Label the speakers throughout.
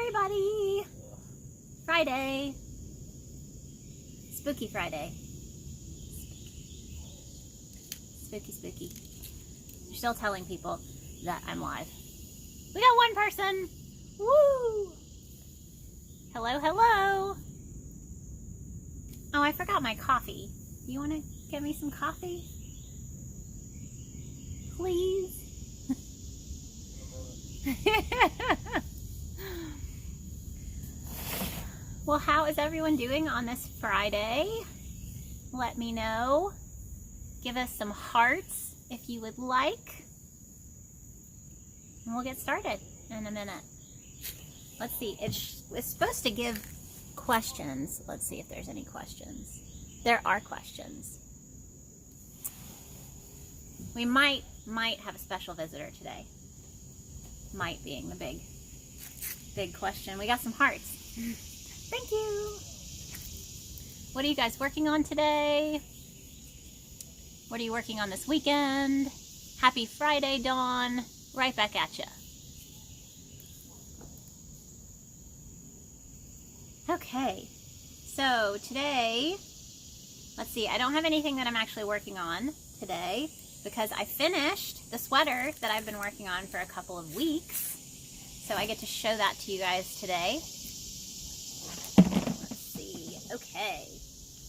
Speaker 1: everybody! Friday. Spooky Friday. Spooky, spooky. You're still telling people that I'm live. We got one person! Woo! Hello, hello! Oh, I forgot my coffee. You want to get me some coffee? Please? Well, how is everyone doing on this Friday? Let me know. Give us some hearts if you would like. And we'll get started in a minute. Let's see. It's supposed to give questions. Let's see if there's any questions. There are questions. We might have a special visitor today. Might being the big question. We got some hearts. Thank you. What are you guys working on today? What are you working on this weekend? Happy Friday, Dawn. Right back at you. Okay. So today, let's see. I don't have anything that I'm actually working on today because I finished the sweater that I've been working on for a couple of weeks. So I get to show that to you guys today. Okay,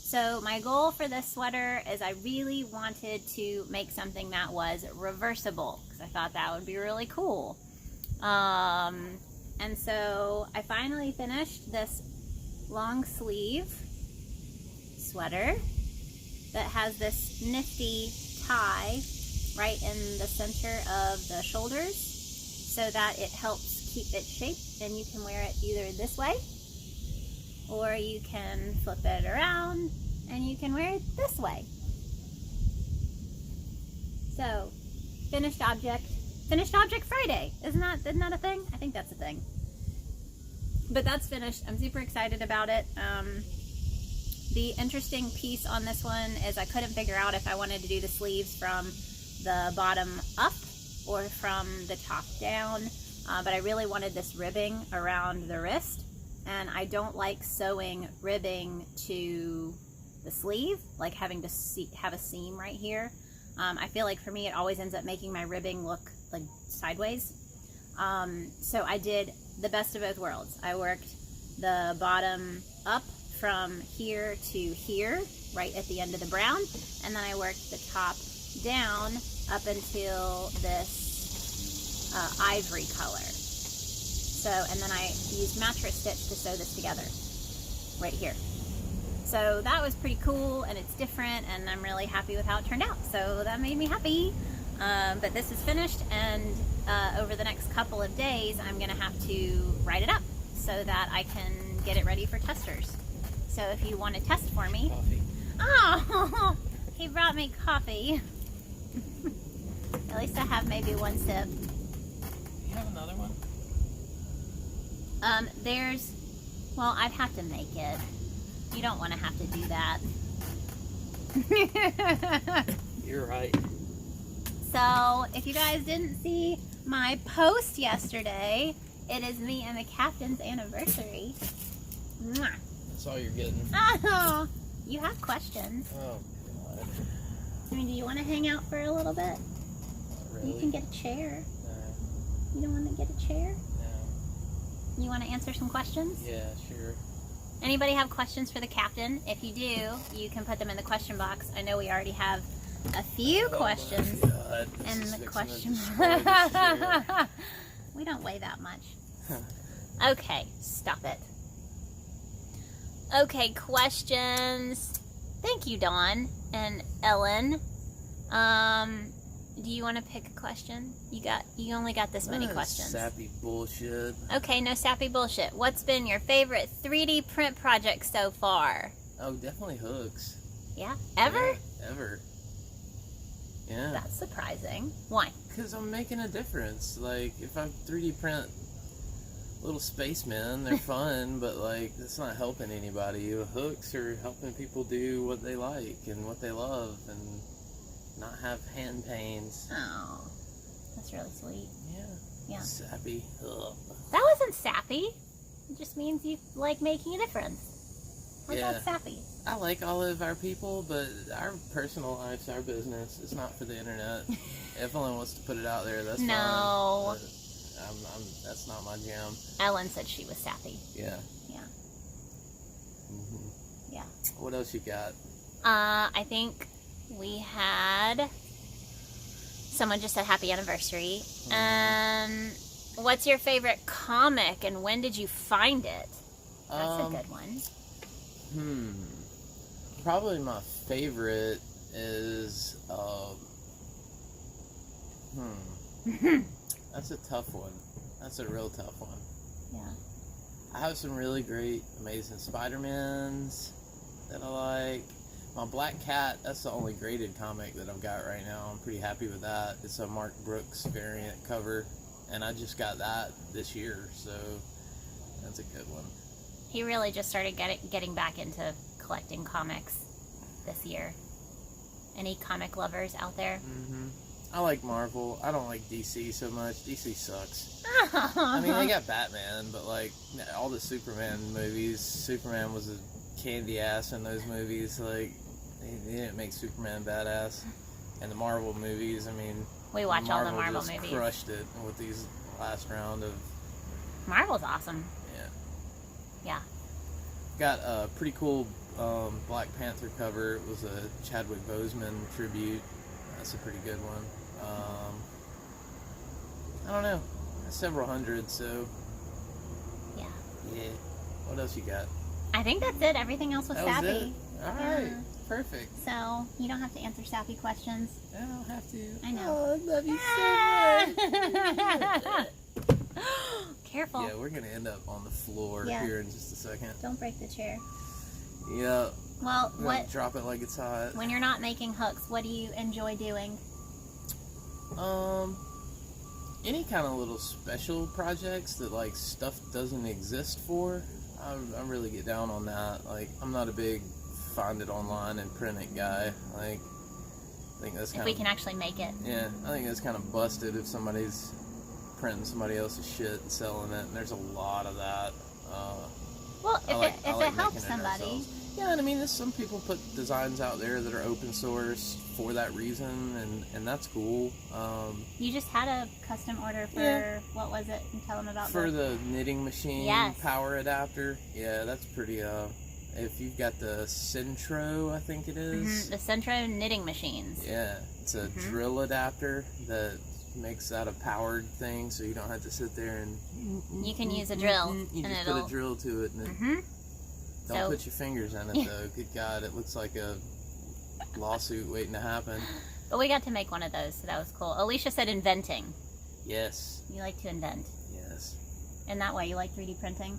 Speaker 1: so my goal for this sweater is I really wanted to make something that was reversible because I thought that would be really cool. And so I finally finished this long sleeve sweater that has this nifty tie right in the center of the shoulders so that it helps keep its shape, and you can wear it either this way or you can flip it around and you can wear it this way. So, finished object Friday. Isn't that a thing? I think that's a thing. But that's finished. I'm super excited about it. The interesting piece on this one is I couldn't figure out if I wanted to do the sleeves from the bottom up or from the top down. But I really wanted this ribbing around the wrist. And I don't like sewing ribbing to the sleeve, like having to have a seam right here. I feel like for me it always ends up making my ribbing look like sideways. So I did the best of both worlds. I worked the bottom up from here to here, right at the end of the brown, and then I worked the top down up until this ivory color. So, and then I used mattress stitch to sew this together, right here. So that was pretty cool, and it's different, and I'm really happy with how it turned out. So that made me happy. But this is finished, and over the next couple of days, I'm gonna have to write it up so that I can get it ready for testers. So if you want to test for me.
Speaker 2: Coffee.
Speaker 1: Oh, he brought me coffee. At least I have maybe one sip.
Speaker 2: You have another one?
Speaker 1: Well, I'd have to make it. You don't want to have to do that.
Speaker 2: You're right.
Speaker 1: So, if you guys didn't see my post yesterday, it is me and the captain's anniversary. Mwah.
Speaker 2: That's all you're getting.
Speaker 1: Oh, you have questions.
Speaker 2: Oh, God.
Speaker 1: I mean, do you want to hang out for a little bit?
Speaker 2: Not really.
Speaker 1: You can get a chair.
Speaker 2: No.
Speaker 1: You don't want to get a chair?
Speaker 2: No.
Speaker 1: You want to answer some questions?
Speaker 2: Yeah, sure.
Speaker 1: Anybody have questions for the captain? If you do, you can put them in the question box. I know we already have a few questions in the question box. We don't weigh that much. Okay, stop it. Okay, questions. Thank you, Dawn and Ellen. Do you want to pick a question? You only got this many questions.
Speaker 2: Sappy bullshit.
Speaker 1: Okay, no sappy bullshit. What's been your favorite 3D print project so far?
Speaker 2: Oh, definitely hooks.
Speaker 1: Yeah? Ever?
Speaker 2: Yeah, ever. Yeah.
Speaker 1: That's surprising. Why?
Speaker 2: Because I'm making a difference. Like, if I 3D print little spacemen, they're fun, but, like, that's not helping anybody. Hooks are helping people do what they like and what they love and not have hand pains.
Speaker 1: Oh, that's really sweet.
Speaker 2: Yeah.
Speaker 1: Yeah.
Speaker 2: Sappy. Ugh.
Speaker 1: That wasn't sappy. It just means you like making a difference. That's sappy.
Speaker 2: I like all of our people, but our personal lives, our business, is not for the internet. If Ellen wants to put it out there, that's fine.
Speaker 1: No.
Speaker 2: That's not my jam.
Speaker 1: Ellen said she was sappy.
Speaker 2: Yeah.
Speaker 1: Yeah.
Speaker 2: Mm-hmm.
Speaker 1: Yeah.
Speaker 2: What else you got?
Speaker 1: I think we had someone just said happy anniversary. What's your favorite comic and when did you find it? That's a good one.
Speaker 2: Probably my favorite is that's a tough one. That's a real tough one.
Speaker 1: Yeah.
Speaker 2: I have some really great, amazing Spider-Mans that I like. My Black Cat, that's the only graded comic that I've got right now. I'm pretty happy with that. It's a Mark Brooks variant cover, and I just got that this year, so that's a good one.
Speaker 1: He really just started getting back into collecting comics this year. Any comic lovers out there?
Speaker 2: I like Marvel. I don't like DC so much. DC sucks. I mean, they got Batman, but like all the Superman movies, Superman was a candy ass in those movies. Like, they didn't make Superman badass. And the Marvel movies, I mean,
Speaker 1: we watch all the Marvel movies.
Speaker 2: Crushed it with these last round of.
Speaker 1: Marvel's awesome. Yeah.
Speaker 2: Got a pretty cool Black Panther cover. It was a Chadwick Boseman tribute. That's a pretty good one. I don't know. Several hundred, so.
Speaker 1: Yeah.
Speaker 2: Yeah. What else you got?
Speaker 1: I think that's it. Everything else was sappy.
Speaker 2: Was it? Alright. Perfect.
Speaker 1: So, you don't have to answer sappy questions.
Speaker 2: I don't have to.
Speaker 1: I know.
Speaker 2: Oh, I love you so much.
Speaker 1: Careful.
Speaker 2: Yeah, we're going to end up on the floor here in just a second.
Speaker 1: Don't break the chair.
Speaker 2: Yeah.
Speaker 1: Well, what?
Speaker 2: Drop it like it's hot.
Speaker 1: When you're not making hooks, what do you enjoy doing?
Speaker 2: Any kind of little special projects that like stuff doesn't exist for. I really get down on that. Like, I'm not a big find it online and print it guy. Like, I think that's kind of.
Speaker 1: If we can actually make it.
Speaker 2: Yeah, I think that's kind of busted if somebody's printing somebody else's shit and selling it, and there's a lot of that.
Speaker 1: Well, if it helps somebody.
Speaker 2: Yeah, and I mean, some people put designs out there that are open source for that reason, and that's cool.
Speaker 1: You just had a custom order for, what was it? And tell them about
Speaker 2: for the knitting machine power adapter. Yeah, that's pretty, if you've got the Centro, I think it is.
Speaker 1: The Centro knitting machines.
Speaker 2: Yeah, it's a drill adapter that makes that a powered thing, so you don't have to sit there and...
Speaker 1: You can use a drill.
Speaker 2: You just put a drill to it, and don't put your fingers in it, though. Good God, it looks like a lawsuit waiting to happen.
Speaker 1: But we got to make one of those, so that was cool. Alicia said inventing.
Speaker 2: Yes.
Speaker 1: You like to invent.
Speaker 2: Yes.
Speaker 1: And that way you like 3D printing?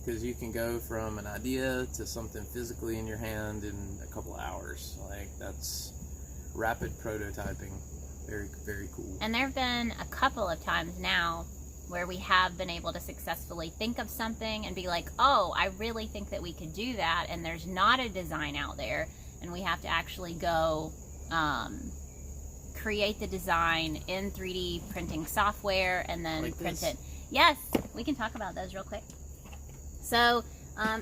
Speaker 2: Because you can go from an idea to something physically in your hand in a couple of hours. Like, that's rapid prototyping. Very, very cool.
Speaker 1: And there have been a couple of times now where we have been able to successfully think of something and be like, oh, I really think that we could do that, and there's not a design out there, and we have to actually go create the design in 3D printing software and then
Speaker 2: like
Speaker 1: print
Speaker 2: this.
Speaker 1: it. Yes, we can talk about those real quick. So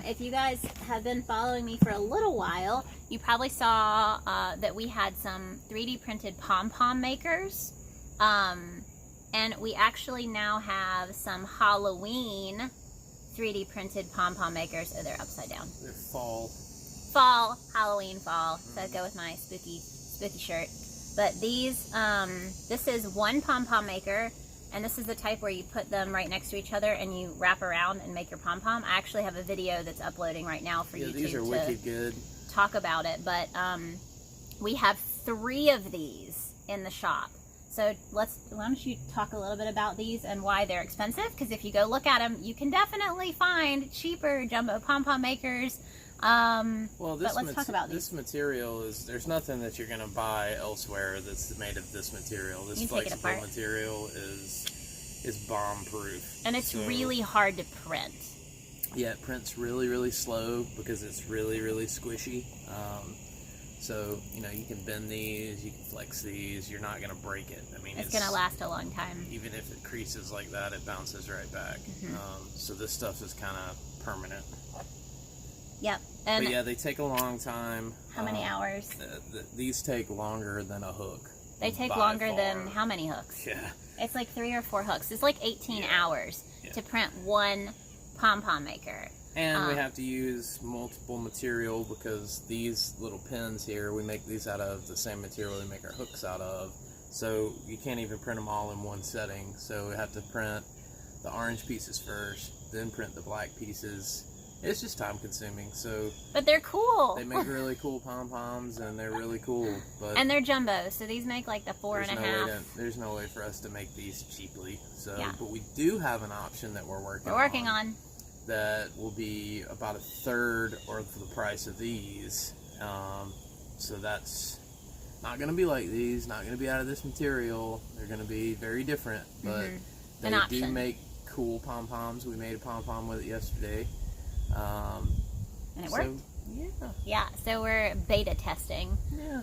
Speaker 1: if you guys have been following me for a little while, you probably saw that we had some 3D printed Pom-Pom Makers. And we actually now have some Halloween 3D printed Pom-Pom Makers. Oh, they're upside down.
Speaker 2: They're fall.
Speaker 1: Fall, Halloween fall. So go with my spooky shirt. But these, this is one Pom-Pom Maker. And this is the type where you put them right next to each other and you wrap around and make your pom-pom. I actually have a video that's uploading right now for YouTube
Speaker 2: these are wicked good.
Speaker 1: Talk about it. But we have 3 of these in the shop. So why don't you talk a little bit about these and why they're expensive? Because if you go look at them, you can definitely find cheaper jumbo pom-pom makers.
Speaker 2: Well,
Speaker 1: but let's talk about these.
Speaker 2: This material there's nothing that you're going to buy elsewhere that's made of this material. This flexible material is bomb-proof.
Speaker 1: And it's really hard to print.
Speaker 2: Yeah, it prints really, really slow because it's really, really squishy. So, you know, you can bend these, you can flex these, you're not going to break it. I mean,
Speaker 1: it's going to last a long time.
Speaker 2: Even if it creases like that, it bounces right back. So this stuff is kind of permanent.
Speaker 1: Yep. And
Speaker 2: but yeah, they take a long time.
Speaker 1: How many hours?
Speaker 2: These take longer than a hook.
Speaker 1: They take longer than how many hooks?
Speaker 2: Yeah.
Speaker 1: It's like 3 or 4 hooks. It's like 18 hours to print one Pom-Pom Maker.
Speaker 2: And we have to use multiple material because these little pins here, we make these out of the same material we make our hooks out of. So you can't even print them all in one setting. So we have to print the orange pieces first, then print the black pieces. It's just time consuming.
Speaker 1: But they're cool.
Speaker 2: They make really cool pom-poms and they're really cool.
Speaker 1: And they're jumbo, so these make like the 4.5.
Speaker 2: There's no way for us to make these cheaply. So, but we do have an option that we're working on. That will be about 1/3 or the price of these. So that's not going to be like these, not going to be out of this material. They're going to be very different, but they do make cool pom-poms. We made a pom-pom with it yesterday.
Speaker 1: And it worked. Yeah, so we're beta testing.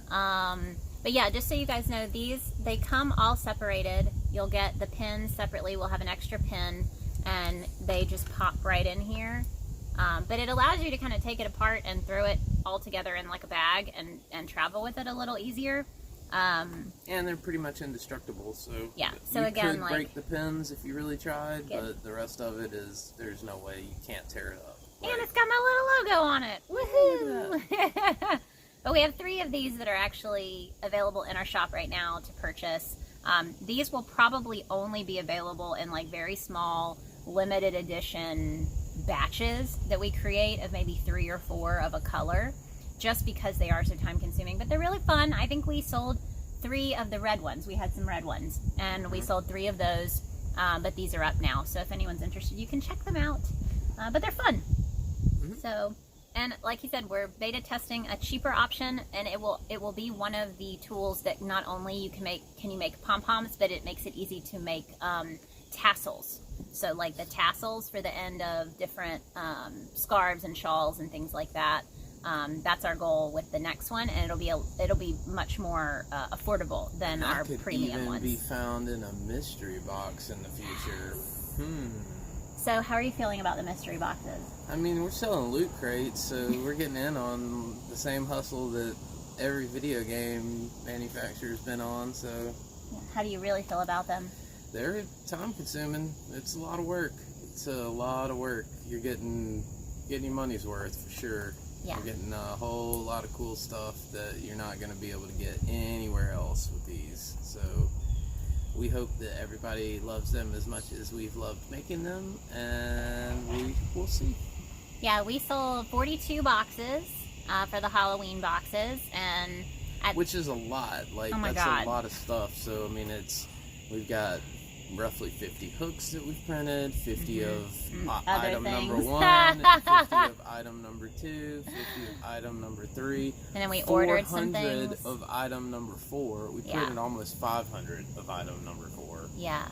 Speaker 1: But yeah, just so you guys know, they come all separated. You'll get the pins separately. We'll have an extra pin, and they just pop right in here. But it allows you to kind of take it apart and throw it all together in like a bag and travel with it a little easier.
Speaker 2: And they're pretty much indestructible, so
Speaker 1: yeah. So
Speaker 2: you
Speaker 1: again,
Speaker 2: could break the pins if you really tried, but the rest of it is there's no way you can't tear it up.
Speaker 1: And it's got my little logo on it. Woohoo! But we have 3 of these that are actually available in our shop right now to purchase. These will probably only be available in like very small, limited edition batches that we create of maybe 3 or 4 of a color, just because they are so time consuming. But they're really fun. I think we sold 3 of the red ones. We had some red ones, and we sold 3 of those. But these are up now, so if anyone's interested, you can check them out. But they're fun. So, and like you said, we're beta testing a cheaper option, and it will be one of the tools that not only can you make pom-poms, but it makes it easy to make tassels. So like the tassels for the end of different scarves and shawls and things like that. That's our goal with the next one, and it'll be much more affordable than our premium ones.
Speaker 2: Could even be found in a mystery box in the future.
Speaker 1: So how are you feeling about the mystery boxes?
Speaker 2: I mean, we're selling loot crates, so we're getting in on the same hustle that every video game manufacturer's been on, so...
Speaker 1: How do you really feel about them?
Speaker 2: They're time consuming. It's a lot of work. It's a lot of work. You're getting your money's worth, for sure.
Speaker 1: Yeah.
Speaker 2: You're getting a whole lot of cool stuff that you're not going to be able to get anywhere else with these, so... We hope that everybody loves them as much as we've loved making them, and we'll see.
Speaker 1: Yeah, we sold 42 boxes for the Halloween boxes, and
Speaker 2: which is a lot. Like, that's a lot of stuff. So I mean, we've got roughly 50 hooks that we've printed, 50 of item number 1, 50 of item number 2, 50 of item number 3,
Speaker 1: and then we ordered some
Speaker 2: 400
Speaker 1: things
Speaker 2: of item number 4. We printed almost 500 of item number 4.
Speaker 1: Yeah.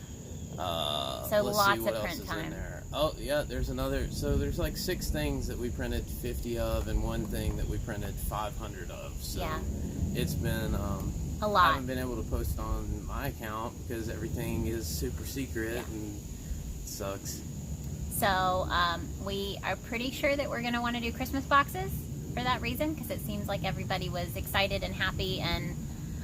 Speaker 2: So
Speaker 1: lots of print time.
Speaker 2: Oh yeah, there's another. So there's like 6 things that we printed 50 of, and 1 thing that we printed 500 of. So it's been
Speaker 1: a lot.
Speaker 2: I haven't been able to post on my account because everything is super secret and it sucks.
Speaker 1: So we are pretty sure that we're going to want to do Christmas boxes for that reason, because it seems like everybody was excited and happy. And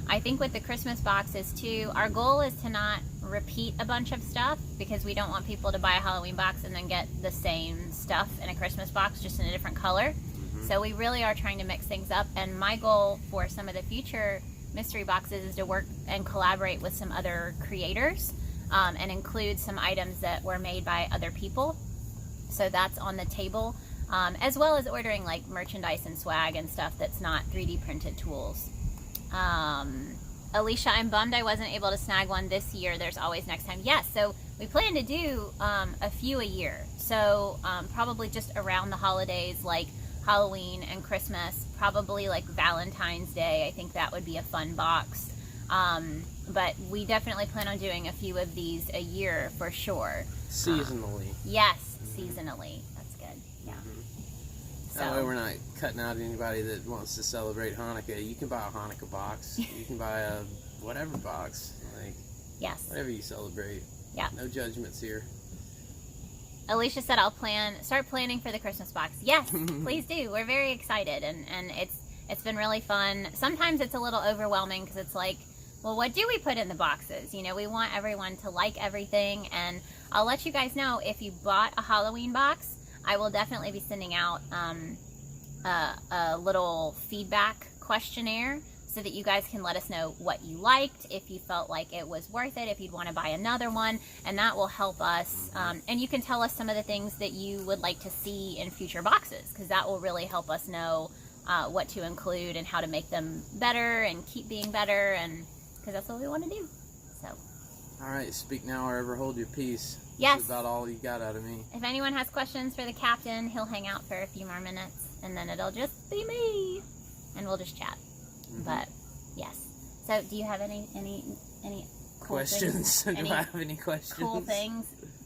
Speaker 1: I think with the Christmas boxes too, our goal is to not repeat a bunch of stuff, because we don't want people to buy a Halloween box and then get the same stuff in a Christmas box, just in a different color. So we really are trying to mix things up, and my goal for some of the future mystery boxes is to work and collaborate with some other creators and include some items that were made by other people. So that's on the table, as well as ordering like merchandise and swag and stuff that's not 3D printed tools. Alicia, I'm bummed I wasn't able to snag one this year. There's always next time. Yes, so we plan to do a few a year. So probably just around the holidays, like Halloween and Christmas, probably like Valentine's Day. I think that would be a fun box. But we definitely plan on doing a few of these a year for sure.
Speaker 2: Seasonally.
Speaker 1: Yes, seasonally. That's good. Yeah.
Speaker 2: That way we're not cutting out anybody that wants to celebrate Hanukkah. You can buy a Hanukkah box. You can buy a whatever box. Like,
Speaker 1: yes.
Speaker 2: Whatever you celebrate.
Speaker 1: Yeah.
Speaker 2: No judgments here.
Speaker 1: Alicia said I'll start planning for the Christmas box. Yes, please do. We're very excited, and it's been really fun. Sometimes it's a little overwhelming because it's like, well, what do we put in the boxes? You know, we want everyone to like everything, and I'll let you guys know if you bought a Halloween box, I will definitely be sending out a little feedback questionnaire so that you guys can let us know what you liked, if you felt like it was worth it, if you'd want to buy another one, and that will help us. And you can tell us some of the things that you would like to see in future boxes, because that will really help us know what to include and how to make them better and keep being better, and because that's what we want to do. So.
Speaker 2: All right, speak now or ever hold your peace.
Speaker 1: Yes.
Speaker 2: That's about all you got out of me.
Speaker 1: If anyone has questions for the captain, he'll hang out for a few more minutes, and then it'll just be me, and we'll just chat. But yes. So, do you have any cool
Speaker 2: questions?
Speaker 1: Things,
Speaker 2: Do I have any questions?
Speaker 1: Cool things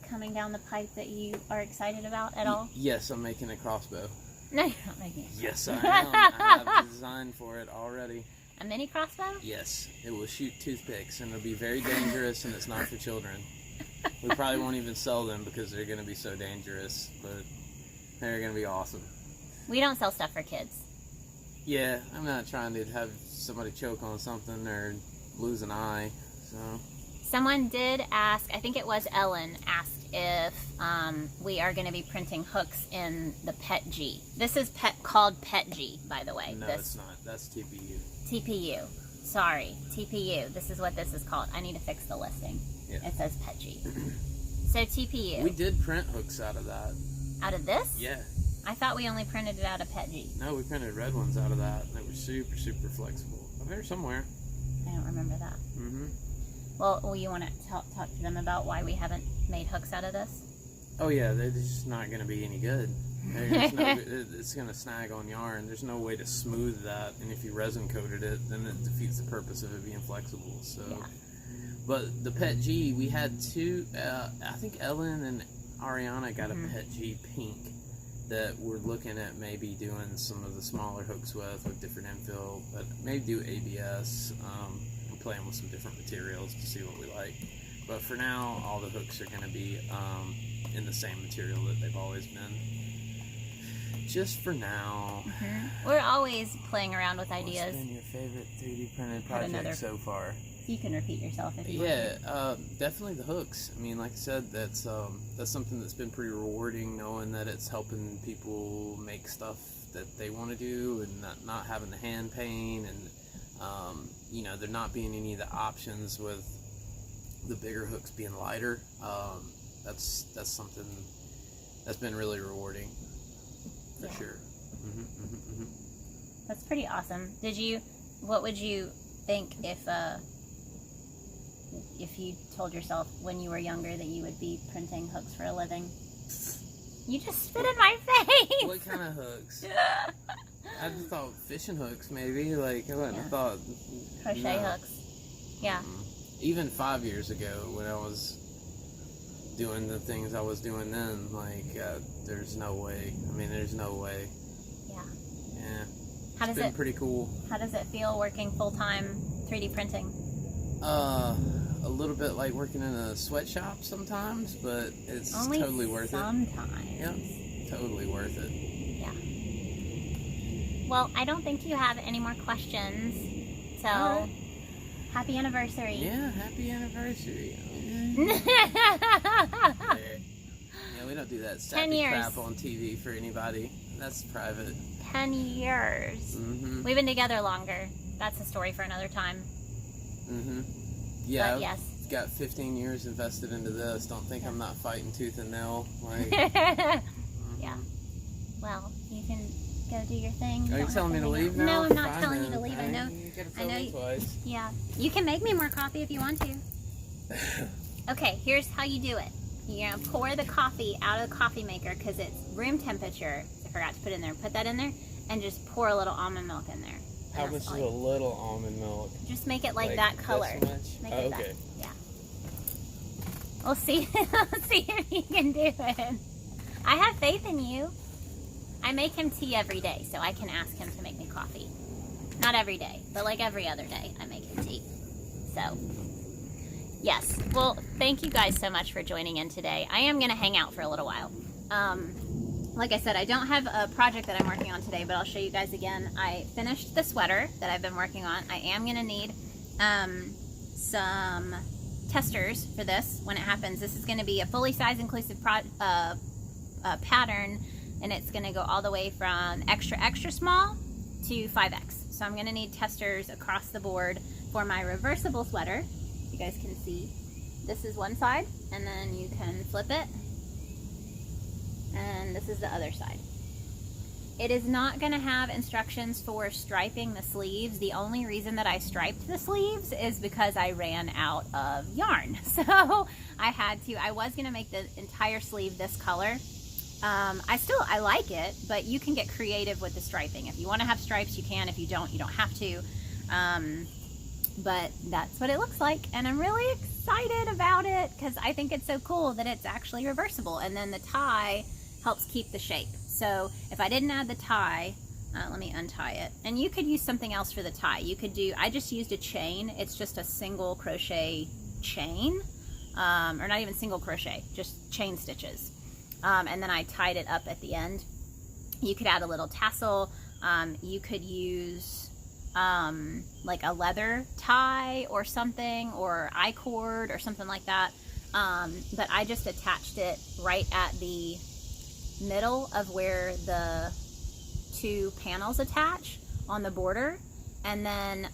Speaker 1: coming down the pipe that you are excited about at all?
Speaker 2: Yes, I'm making a crossbow.
Speaker 1: No, you're not making it.
Speaker 2: Yes, I am. I have a design for it already.
Speaker 1: A mini crossbow?
Speaker 2: Yes, it will shoot toothpicks, and it'll be very dangerous, and it's not for children. We probably won't even sell them because they're going to be so dangerous, but they're going to be awesome.
Speaker 1: We don't sell stuff for kids.
Speaker 2: Yeah, I'm not trying to have somebody choke on something or lose an eye, so.
Speaker 1: Someone did ask, I think it was Ellen, asked if we are going to be printing hooks in the Pet G. This is called Pet G, by the way.
Speaker 2: No, it's not. That's TPU.
Speaker 1: TPU. Sorry, TPU. This is what this is called. I need to fix the listing.
Speaker 2: Yeah.
Speaker 1: It says Pet G. So TPU.
Speaker 2: We did print hooks out of that.
Speaker 1: Out of this?
Speaker 2: Yeah.
Speaker 1: I thought we only printed it out of Pet G.
Speaker 2: No, we printed red ones out of that. They were super, super flexible. They're somewhere.
Speaker 1: I don't remember that.
Speaker 2: Mm-hmm.
Speaker 1: Well, you want to talk to them about why we haven't made hooks out of this?
Speaker 2: Oh yeah, they're just not going to be any good. It's going to snag on yarn. There's no way to smooth that, and if you resin coated it, then it defeats the purpose of it being flexible. So, yeah. But the Pet G, we had two. I think Ellen and Ariana got a Pet G pink that we're looking at maybe doing some of the smaller hooks with different infill, but maybe do ABS. I'm playing with some different materials to see what we like. But for now, all the hooks are going to be in the same material that they've always been. Just for now.
Speaker 1: We're always playing around with ideas.
Speaker 2: What's been your favorite 3D printed project so far?
Speaker 1: You can repeat yourself if you want.
Speaker 2: Yeah, definitely the hooks. I mean, like I said, that's something that's been pretty rewarding, knowing that it's helping people make stuff that they want to do and not having the hand pain, and you know, there not being any of the options with the bigger hooks being lighter. That's something that's been really rewarding for sure.
Speaker 1: That's pretty awesome. What would you think if you told yourself when you were younger that you would be printing hooks for a living? You just spit in my face!
Speaker 2: What kind of hooks? I just thought fishing hooks, maybe. Like, I wouldn't have thought...
Speaker 1: Crochet hooks. Yeah.
Speaker 2: Even 5 years ago, when I was doing the things I was doing then, like, there's no way. I mean, there's no way.
Speaker 1: Yeah.
Speaker 2: Yeah. It's been pretty cool. How
Speaker 1: does it feel working full-time 3D printing?
Speaker 2: A little bit like working in a sweatshop sometimes, but it's
Speaker 1: only
Speaker 2: totally worth
Speaker 1: sometimes.
Speaker 2: it. Yep, totally worth it.
Speaker 1: Yeah. Well, I don't think you have any more questions, so happy anniversary.
Speaker 2: Yeah, happy anniversary. Yeah, we don't do that sappy crap on TV for anybody. That's private.
Speaker 1: 10 years. We've been together longer. That's a story for another time.
Speaker 2: Yeah,
Speaker 1: but yes.
Speaker 2: Got 15 years invested into this. Don't think I'm not fighting tooth and nail. Like,
Speaker 1: yeah. Well, you can go do your thing.
Speaker 2: Are you telling me to leave now?
Speaker 1: No, I'm not telling you to leave. I know.
Speaker 2: You gotta tell me twice.
Speaker 1: Yeah. You can make me more coffee if you want to. Okay, here's how you do it. You're gonna pour the coffee out of the coffee maker because it's room temperature. I forgot to put in there. Put that in there, and just pour a little almond milk in there.
Speaker 2: How much is a little almond milk?
Speaker 1: Just make it like that color.
Speaker 2: This much?
Speaker 1: Make it that. Yeah. We'll see. We'll see if you can do it. I have faith in you. I make him tea every day, so I can ask him to make me coffee. Not every day, but like every other day, I make him tea. So, yes. Well, thank you guys so much for joining in today. I am going to hang out for a little while. Like I said, I don't have a project that I'm working on today, but I'll show you guys again. I finished the sweater that I've been working on. I am going to need some testers for this when it happens. This is going to be a fully size inclusive pattern, and it's going to go all the way from extra extra small to 5X. So I'm going to need testers across the board for my reversible sweater. You guys can see this is one side, and then you can flip it, and this is the other side. It is not going to have instructions for striping the sleeves. The only reason that I striped the sleeves is because I ran out of yarn. So I was going to make the entire sleeve this color. I like it, but you can get creative with the striping. If you want to have stripes, you can. If you don't have to. But that's what it looks like, and I'm really excited about it because I think it's so cool that it's actually reversible, and then the tie helps keep the shape. So if I didn't add the tie, let me untie it, and you could use something else for the tie. I just used a chain. It's just a single crochet chain, or not even single crochet, just chain stitches, and then I tied it up at the end. You could add a little tassel. You could use like a leather tie or something, or I-cord or something like that. But I just attached it right at the middle of where the two panels attach on the border. And then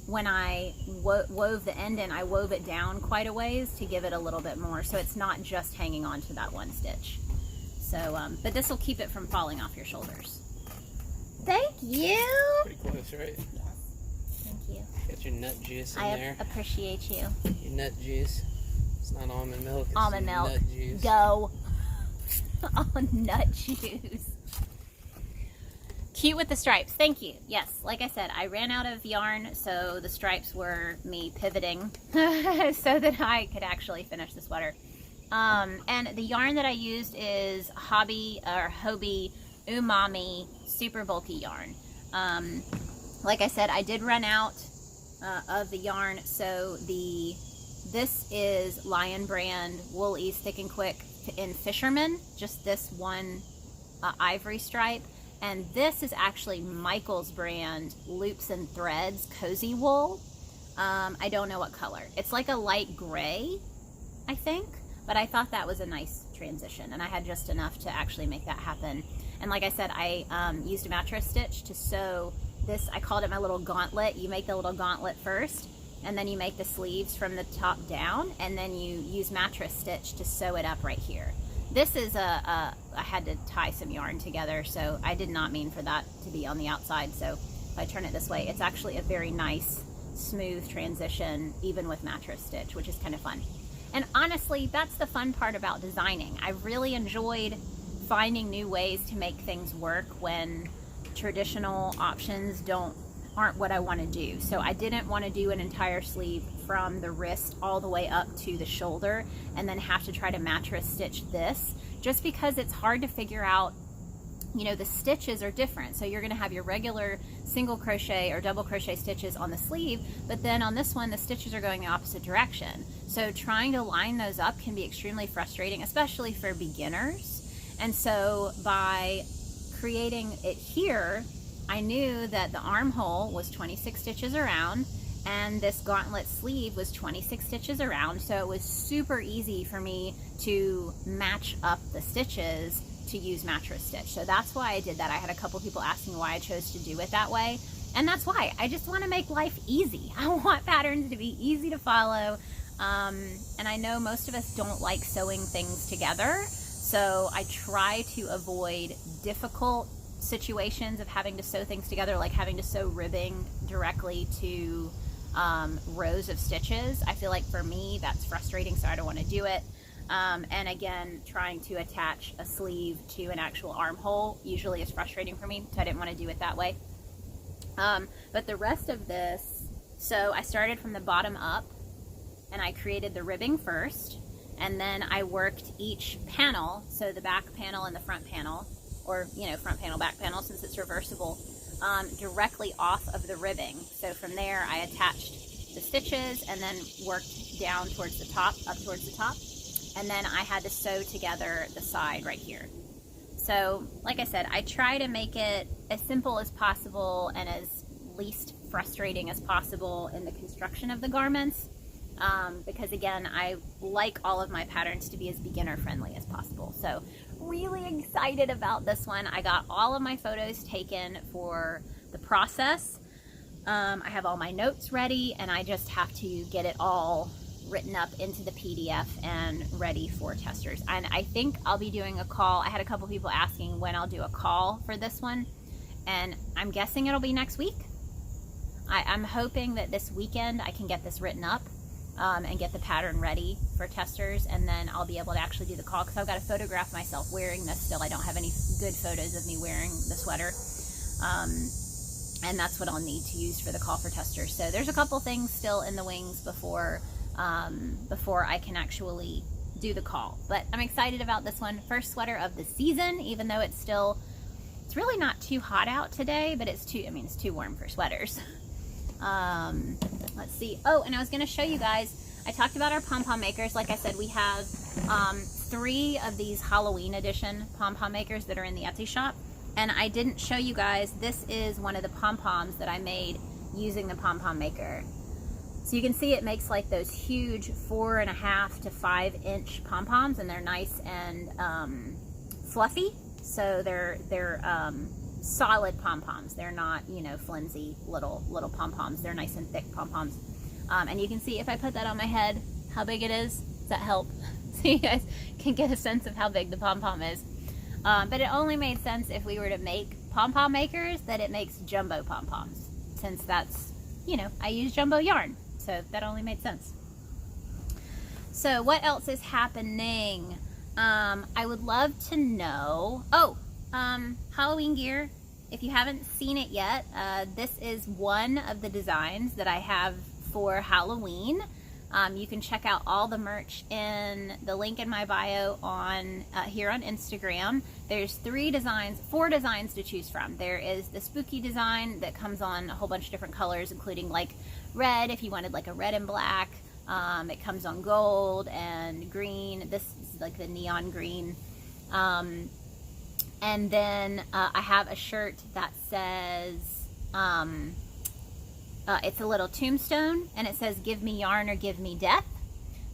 Speaker 1: when I wove the end in, I wove it down quite a ways to give it a little bit more, so it's not just hanging on to that one stitch. So, but this will keep it from falling off your shoulders. Thank you.
Speaker 2: Pretty close, right?
Speaker 1: Yes. Thank you.
Speaker 2: Got your nut juice in there.
Speaker 1: I appreciate you.
Speaker 2: Your nut juice. It's not almond milk. It's
Speaker 1: Almond milk.
Speaker 2: Nut juice.
Speaker 1: Go. Nut juice. Cute with the stripes. Thank you. Yes, like I said, I ran out of yarn, so the stripes were me pivoting so that I could actually finish the sweater. And the yarn that I used is Hobby Umami super bulky yarn. Like I said, I did run out of the yarn, so this is Lion brand Wool Ease Thick and Quick in Fisherman, just this one ivory stripe, and this is actually Michael's brand Loops and Threads Cozy Wool. I don't know what color. It's like a light gray, I think, but I thought that was a nice transition, and I had just enough to actually make that happen. And like I said, I used a mattress stitch to sew this. I called it my little gauntlet. You make the little gauntlet first, and then you make the sleeves from the top down, and then you use mattress stitch to sew it up right here. This is I had to tie some yarn together, so I did not mean for that to be on the outside. So if I turn it this way, it's actually a very nice, smooth transition, even with mattress stitch, which is kind of fun. And honestly, that's the fun part about designing. I really enjoyed finding new ways to make things work when traditional options aren't what I want to do. So I didn't want to do an entire sleeve from the wrist all the way up to the shoulder and then have to try to mattress stitch this, just because it's hard to figure out, you know, the stitches are different. So you're going to have your regular single crochet or double crochet stitches on the sleeve, but then on this one the stitches are going the opposite direction. So trying to line those up can be extremely frustrating, especially for beginners. And so by creating it here, I knew that the armhole was 26 stitches around, and this gauntlet sleeve was 26 stitches around, so it was super easy for me to match up the stitches to use mattress stitch. So that's why I did that. I had a couple people asking why I chose to do it that way, and that's why. I just want to make life easy. I want patterns to be easy to follow, and I know most of us don't like sewing things together, so I try to avoid difficult situations of having to sew things together, like having to sew ribbing directly to rows of stitches. I feel like for me that's frustrating, so I don't want to do it. And again, trying to attach a sleeve to an actual armhole usually is frustrating for me, so I didn't want to do it that way. But the rest of this, so I started from the bottom up and I created the ribbing first, and then I worked each panel, so the back panel and the front panel, or, you know, front panel, back panel, since it's reversible, directly off of the ribbing. So from there, I attached the stitches and then worked down towards the top, up towards the top. And then I had to sew together the side right here. So, like I said, I try to make it as simple as possible and as least frustrating as possible in the construction of the garments. Because again, I like all of my patterns to be as beginner friendly as possible. So really excited about this one. I got all of my photos taken for the process. I have all my notes ready, and I just have to get it all written up into the PDF and ready for testers. And I think I'll be doing a call. I had a couple people asking when I'll do a call for this one, and I'm guessing it'll be next week. I'm hoping that this weekend I can get this written up and get the pattern ready for testers, and then I'll be able to actually do the call, because I've got to photograph myself wearing this still. I don't have any good photos of me wearing the sweater, and that's what I'll need to use for the call for testers. So there's a couple things still in the wings before I can actually do the call, but I'm excited about this one. First sweater of the season, even though it's really not too hot out today, but it's too warm for sweaters. Let's see. Oh, and I was going to show you guys, I talked about our Pom-Pom Makers. Like I said, we have 3 of these Halloween edition Pom-Pom Makers that are in the Etsy shop. And I didn't show you guys, this is one of the pom-poms that I made using the Pom-Pom Maker. So you can see it makes like those huge 4.5 to 5 inch pom-poms, and they're nice and fluffy. So they're solid pom-poms. They're not, you know, flimsy little pom-poms. They're nice and thick pom-poms. And you can see if I put that on my head, how big it is. Does that help? So you guys can get a sense of how big the pom-pom is. But it only made sense if we were to make Pom-Pom Makers that it makes jumbo pom-poms, since that's, you know, I use jumbo yarn. So that only made sense. So what else is happening? I would love to know, Halloween gear. If you haven't seen it yet, this is one of the designs that I have for Halloween. You can check out all the merch in the link in my bio on here on Instagram. There's 4 designs to choose from. There is the spooky design that comes on a whole bunch of different colors, including like red, if you wanted like a red and black. It comes on gold and green. This is like the neon green. And then I have a shirt that says, it's a little tombstone, and it says, "Give me yarn or give me death."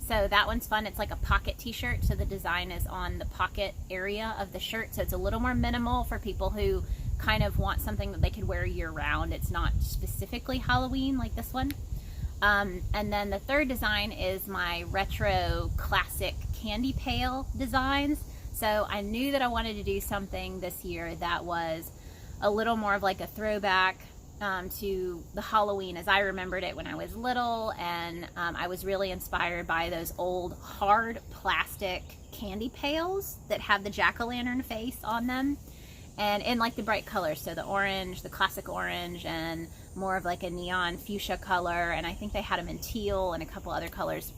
Speaker 1: So that one's fun. It's like a pocket t-shirt, so the design is on the pocket area of the shirt. So it's a little more minimal for people who kind of want something that they could wear year round. It's not specifically Halloween like this one. And then the third design is my retro classic candy pail designs. So I knew that I wanted to do something this year that was a little more of like a throwback to the Halloween as I remembered it when I was little, and I was really inspired by those old hard plastic candy pails that have the jack-o'-lantern face on them, and in like the bright colors, so the orange, the classic orange, and more of like a neon fuchsia color, and I think they had them in teal and a couple other colors.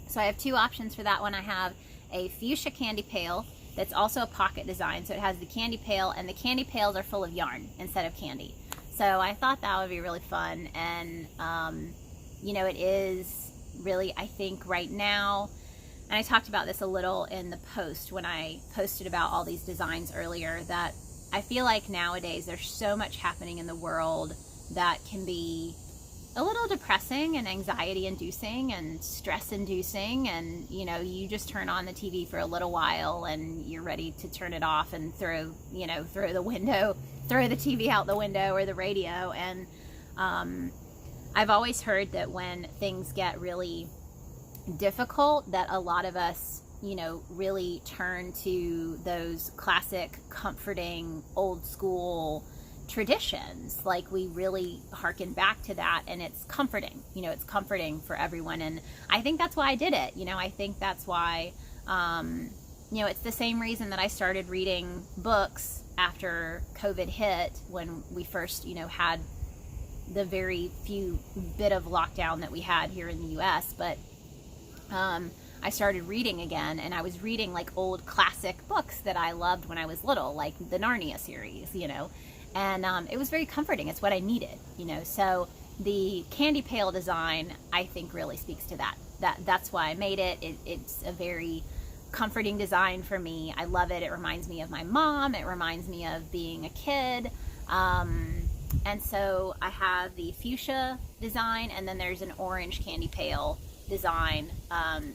Speaker 1: So I have 2 options for that one. I have a fuchsia candy pail that's also a pocket design, so it has the candy pail, and the candy pails are full of yarn instead of candy. So I thought that would be really fun, and you know, it is really, I think right now, and I talked about this a little in the post when I posted about all these designs earlier, that I feel like nowadays there's so much happening in the world that can be a little depressing and anxiety inducing and stress inducing, and you know, you just turn on the TV for a little while and you're ready to turn it off and throw the TV out the window or the radio. And I've always heard that when things get really difficult, that a lot of us, you know, really turn to those classic, comforting, old school traditions. Like, we really harken back to that, and it's comforting. You know, it's comforting for everyone, and I think that's why I did it. You know, I think that's why, you know, it's the same reason that I started reading books after COVID hit, when we first, you know, had the very few bit of lockdown that we had here in the US. But I started reading again, and I was reading like old classic books that I loved when I was little, like the Narnia series, you know, and it was very comforting. It's what I needed, you know. So the candy pail design, I think, really speaks to that. That's why I made it. It's a very comforting design for me. I love it. It reminds me of my mom. It reminds me of being a kid. And so I have the fuchsia design, and then there's an orange candy pail design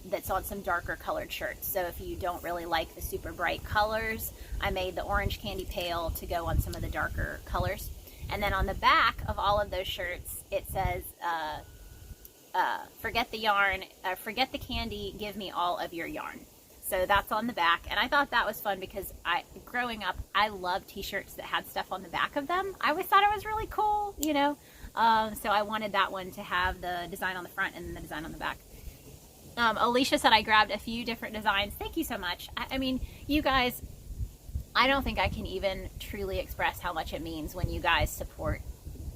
Speaker 1: that's on some darker colored shirts. So if you don't really like the super bright colors, I made the orange candy pail to go on some of the darker colors. And then on the back of all of those shirts, it says, forget the yarn, forget the candy, give me all of your yarn. So that's on the back, and I thought that was fun because growing up, I loved t-shirts that had stuff on the back of them. I always thought it was really cool, you know. So I wanted that one to have the design on the front and the design on the back. Alicia said I grabbed a few different designs. Thank you so much. I mean, you guys, I don't think I can even truly express how much it means when you guys support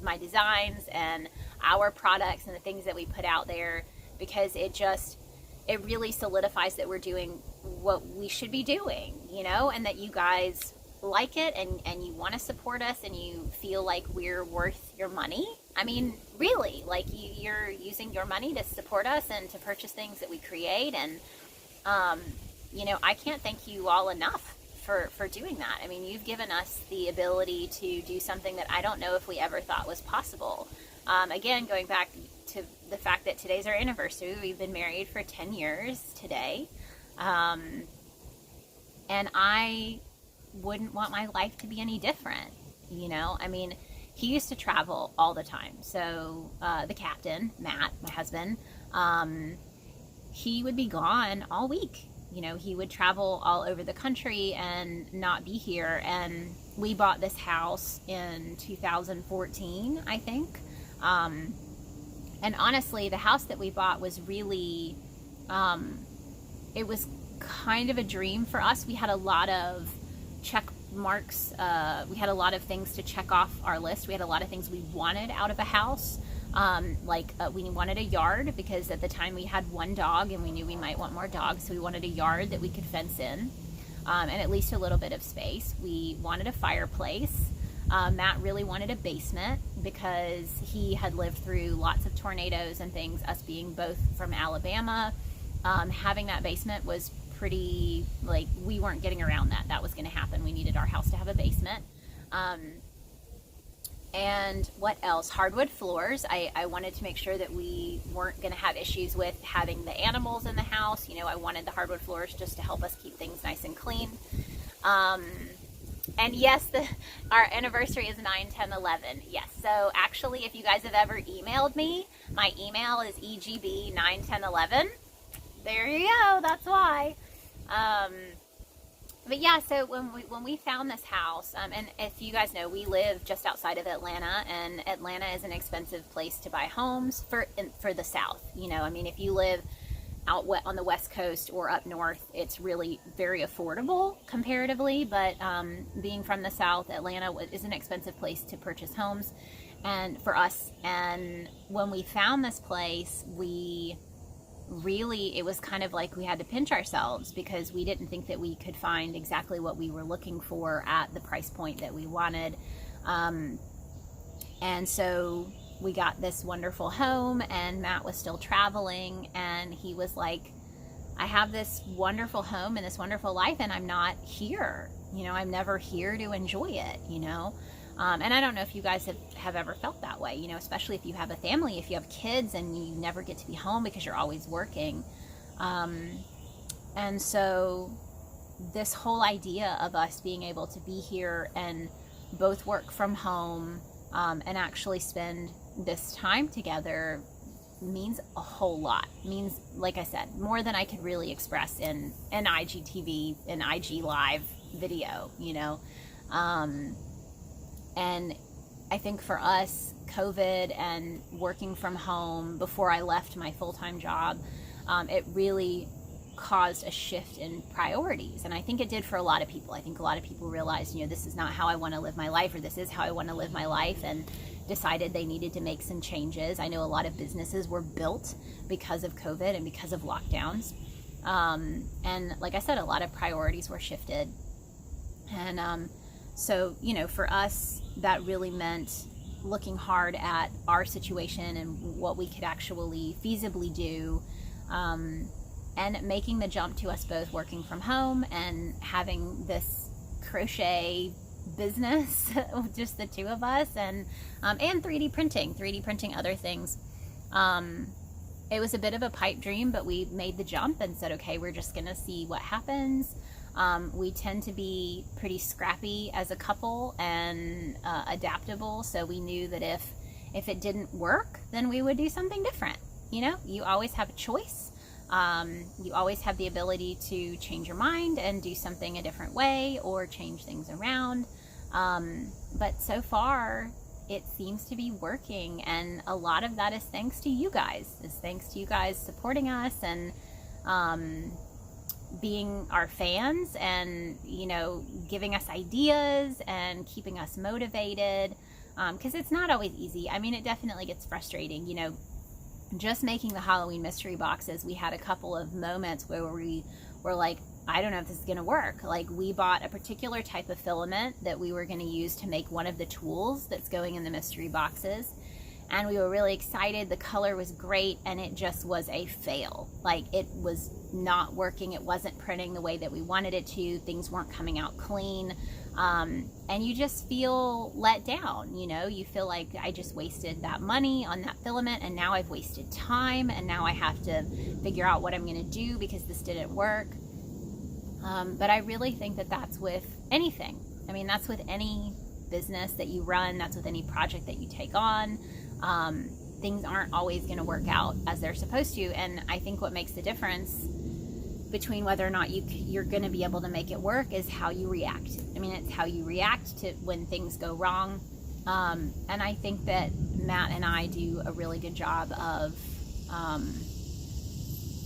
Speaker 1: my designs and our products and the things that we put out there, because it really solidifies that we're doing what we should be doing, you know, and that you guys like it and you want to support us and you feel like we're worth your money. I mean, really, like you're using your money to support us and to purchase things that we create. And, you know, I can't thank you all enough for doing that. I mean, you've given us the ability to do something that I don't know if we ever thought was possible. Again, going back to the fact that today's our anniversary. We've been married for 10 years today. And I wouldn't want my life to be any different, you know? I mean, he used to travel all the time. So, the captain, Matt, my husband, he would be gone all week. You know, he would travel all over the country and not be here. And we bought this house in 2014, I think. And honestly, the house that we bought was really, it was kind of a dream for us. We had a lot of check marks. We had a lot of things to check off our list. We had a lot of things we wanted out of a house. We wanted a yard because at the time we had one dog and we knew we might want more dogs. So we wanted a yard that we could fence in, and at least a little bit of space. We wanted a fireplace. Matt really wanted a basement because he had lived through lots of tornadoes and things, us being both from Alabama. Having that basement was pretty, like, we weren't getting around that. That was going to happen. We needed our house to have a basement. And what else? Hardwood floors. I wanted to make sure that we weren't going to have issues with having the animals in the house. You know, I wanted the hardwood floors just to help us keep things nice and clean. And yes, our anniversary is 9/10/11. Yes, so actually, if you guys have ever emailed me, my email is egb91011. There you go. That's why. But yeah, so when we found this house, and if you guys know, we live just outside of Atlanta, and Atlanta is an expensive place to buy homes for the South. You know, I mean, if you live out on the West Coast or up north, it's really very affordable comparatively, but being from the South, Atlanta is an expensive place to purchase homes and for us. And when we found this place, it was kind of like we had to pinch ourselves because we didn't think that we could find exactly what we were looking for at the price point that we wanted. And so we got this wonderful home, and Matt was still traveling, and he was like, I have this wonderful home and this wonderful life, and I'm not here. You know, I'm never here to enjoy it, you know? And I don't know if you guys have ever felt that way, you know, especially if you have a family, if you have kids and you never get to be home because you're always working. And so this whole idea of us being able to be here and both work from home, and actually spend this time together means a whole lot. Means, like I said, more than I could really express in an IGTV, an IG live video, you know. And I think for us, COVID and working from home before I left my full-time job, it really caused a shift in priorities. And I think it did for a lot of people. I think a lot of people realized, you know, this is not how I want to live my life, or this is how I want to live my life, and decided they needed to make some changes. I know a lot of businesses were built because of COVID and because of lockdowns. And like I said, a lot of priorities were shifted. And so, you know, for us, that really meant looking hard at our situation and what we could actually feasibly do, and making the jump to us both working from home and having this crochet business, just the two of us, and 3D printing other things. It was a bit of a pipe dream, but we made the jump and said, okay, we're just gonna see what happens. We tend to be pretty scrappy as a couple and adaptable, so we knew that if it didn't work, then we would do something different. You know, you always have a choice. You always have the ability to change your mind and do something a different way or change things around. But so far, it seems to be working, and a lot of that is thanks to you guys. It's thanks to you guys supporting us and being our fans, and, you know, giving us ideas and keeping us motivated, because it's not always easy. I mean, it definitely gets frustrating, you know. Just making the Halloween mystery boxes, we had a couple of moments where we were like, I don't know if this is going to work. Like, we bought a particular type of filament that we were going to use to make one of the tools that's going in the mystery boxes. And we were really excited. The color was great, and it just was a fail. Like, it was not working. It wasn't printing the way that we wanted it to. Things weren't coming out clean. And you just feel let down, you know. You feel like I just wasted that money on that filament, and now I've wasted time, and now I have to figure out what I'm going to do because this didn't work. But I really think that that's with anything. I mean, that's with any business that you run. That's with any project that you take on. Things aren't always going to work out as they're supposed to. And I think what makes the difference between whether or not you're going to be able to make it work is how you react. I mean, it's how you react to when things go wrong. And I think that Matt and I do a really good job of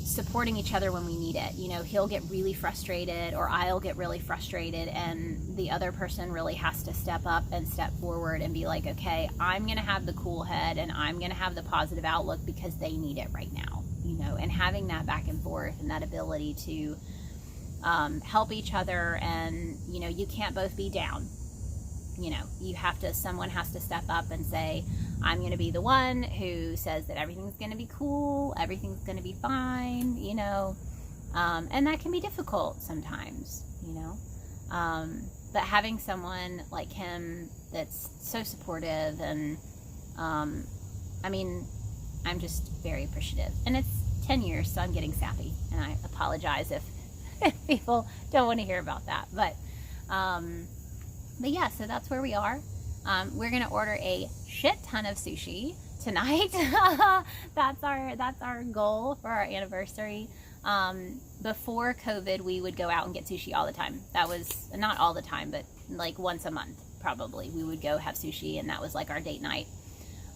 Speaker 1: supporting each other when we need it. You know, he'll get really frustrated, or I'll get really frustrated, and the other person really has to step up and step forward and be like, okay, I'm going to have the cool head and I'm going to have the positive outlook because they need it right now, you know. And having that back and forth and that ability to help each other, and, you know, you can't both be down. You know, someone has to step up and say, I'm going to be the one who says that everything's going to be cool, everything's going to be fine, you know, and that can be difficult sometimes, you know, but having someone like him that's so supportive, and, I mean, I'm just very appreciative. And it's 10 years, so I'm getting sappy, and I apologize if people don't want to hear about that, but yeah, so that's where we are. We're going to order a shit ton of sushi tonight. That's our goal for our anniversary. Before COVID, we would go out and get sushi all the time. That was not all the time, but like once a month, probably. We would go have sushi, and that was like our date night.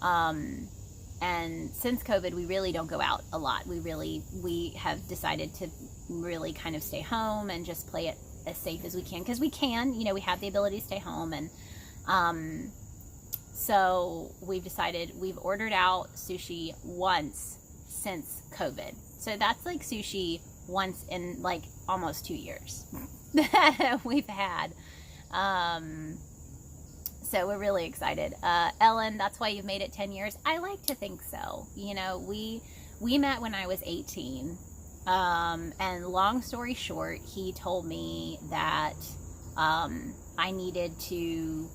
Speaker 1: And since COVID, we really don't go out a lot. We have decided to really kind of stay home and just play it as safe as we can, because we can, you know, we have the ability to stay home. And so we've decided we've ordered out sushi once since COVID. So that's like sushi once in like almost 2 years that we've had. So we're really excited. Ellen, that's why you've made it 10 years. I like to think so. You know, we met when I was 18. And long story short, he told me that I needed to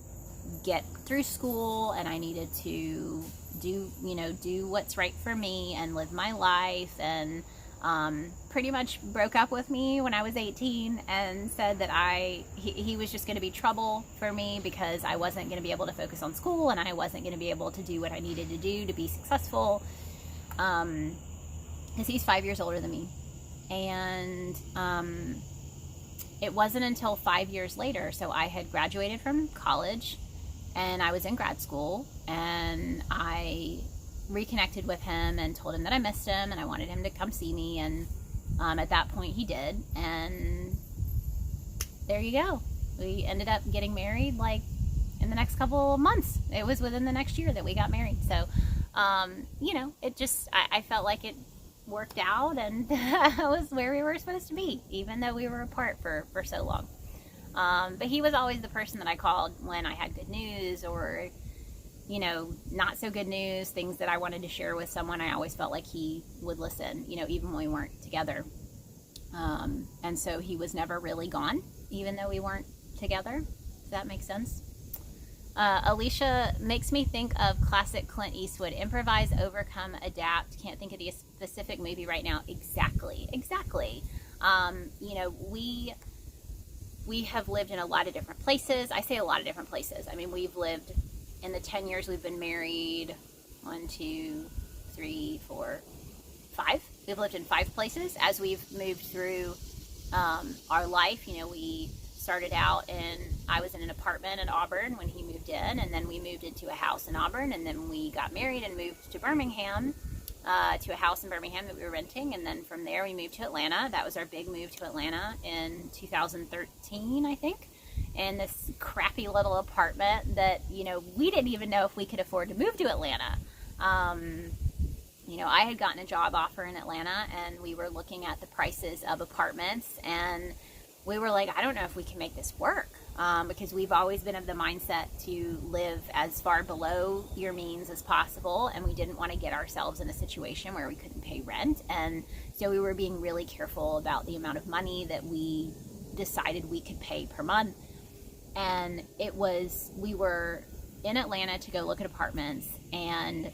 Speaker 1: get through school, and I needed to do what's right for me and live my life, and pretty much broke up with me when I was 18 and said that he was just going to be trouble for me because I wasn't going to be able to focus on school, and I wasn't going to be able to do what I needed to do to be successful, because he's 5 years older than me. And it wasn't until 5 years later, so I had graduated from college and I was in grad school, and I reconnected with him and told him that I missed him and I wanted him to come see me, and at that point he did, and there you go. We ended up getting married like in the next couple of months. It was within the next year that we got married. So you know, it just I felt like it worked out, and that was where we were supposed to be, even though we were apart for so long. But he was always the person that I called when I had good news, or, you know, not so good news, things that I wanted to share with someone. I always felt like he would listen, you know, even when we weren't together. And so he was never really gone, even though we weren't together. Does that make sense? Alicia makes me think of classic Clint Eastwood. Improvise, overcome, adapt. Can't think of the specific movie right now. Exactly. You know, we have lived in a lot of different places. I say a lot of different places. I mean, we've lived, in the 10 years we've been married, 1, 2, 3, 4, 5. We've lived in 5 places as we've moved through our life. You know, we started out I was in an apartment in Auburn when he moved in, and then we moved into a house in Auburn, and then we got married and moved to Birmingham, to a house in Birmingham that we were renting, and then from there we moved to Atlanta. That was our big move to Atlanta in 2013, I think, in this crappy little apartment that, you know, we didn't even know if we could afford to move to Atlanta. You know, I had gotten a job offer in Atlanta, and we were looking at the prices of apartments, and we were like, I don't know if we can make this work, because we've always been of the mindset to live as far below your means as possible, and we didn't want to get ourselves in a situation where we couldn't pay rent. And so we were being really careful about the amount of money that we decided we could pay per month. And we were in Atlanta to go look at apartments, and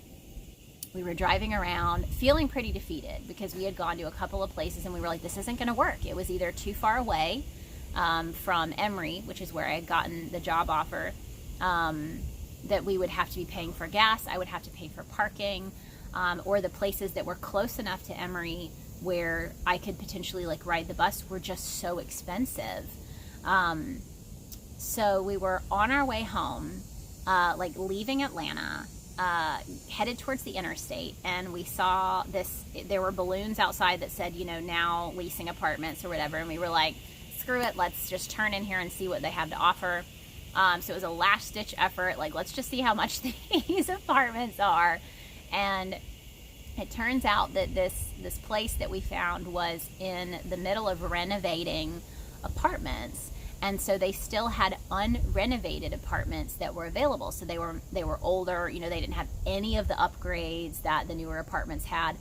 Speaker 1: we were driving around feeling pretty defeated because we had gone to a couple of places and we were like, this isn't going to work. It was either too far away from Emory, which is where I had gotten the job offer, that we would have to be paying for gas. I would have to pay for parking, or the places that were close enough to Emory where I could potentially like ride the bus were just so expensive. So we were on our way home, like leaving Atlanta, headed towards the interstate, and we saw there were balloons outside that said, you know, now leasing apartments or whatever, and we were like, screw it, let's just turn in here and see what they have to offer. So it was a last ditch effort, like, let's just see how much these apartments are. And it turns out that this place that we found was in the middle of renovating apartments. And so they still had unrenovated apartments that were available. So they were older, you know, they didn't have any of the upgrades that the newer apartments had.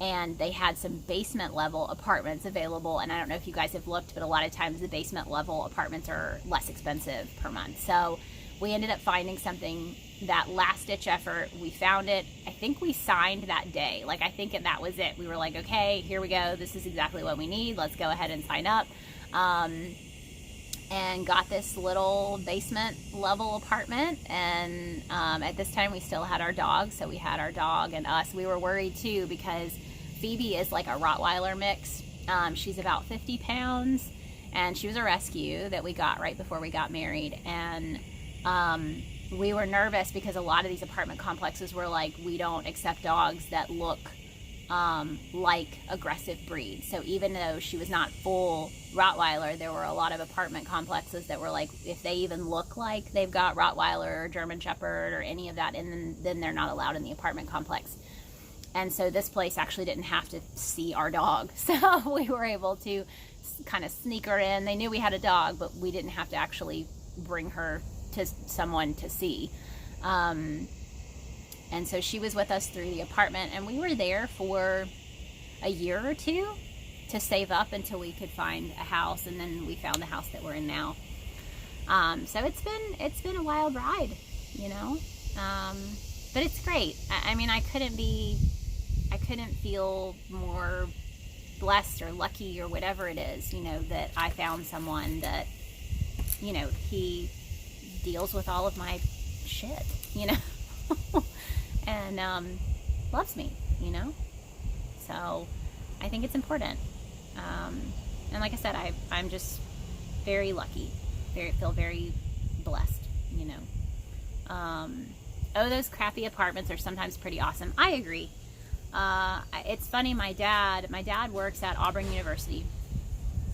Speaker 1: And they had some basement level apartments available. And I don't know if you guys have looked, but a lot of times the basement level apartments are less expensive per month. So we ended up finding something, that last ditch effort. We found it. I think we signed that day. Like, I think that was it. We were like, okay, here we go. This is exactly what we need. Let's go ahead and sign up. And got this little basement level apartment. And at this time we still had our dog. So we had our dog and us. We were worried too because Phoebe is like a Rottweiler mix. She's about 50 pounds, and she was a rescue that we got right before we got married. And we were nervous because a lot of these apartment complexes were like, we don't accept dogs that look like aggressive breeds. So even though she was not full Rottweiler, there were a lot of apartment complexes that were like, if they even look like they've got Rottweiler or German Shepherd or any of that, and then they're not allowed in the apartment complex. And so this place actually didn't have to see our dog, so we were able to kind of sneak her in. They knew we had a dog, but we didn't have to actually bring her to someone to see. And so she was with us through the apartment, and we were there for a year or two to save up until we could find a house, and then we found the house that we're in now. So it's been a wild ride, you know, but it's great. I mean, I couldn't feel more blessed or lucky or whatever it is, you know, that I found someone that, you know, he deals with all of my shit, you know. And loves me, you know. So I think it's important. And like I said, I'm just very lucky. Feel very blessed, you know. Oh, those crappy apartments are sometimes pretty awesome. I agree. It's funny, my dad works at Auburn University,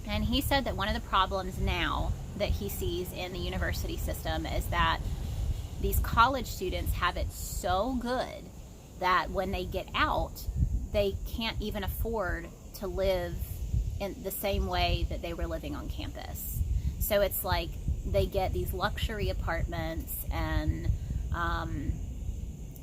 Speaker 1: and he said that one of the problems now that he sees in the university system is that these college students have it so good that when they get out, they can't even afford to live in the same way that they were living on campus. So it's like they get these luxury apartments and,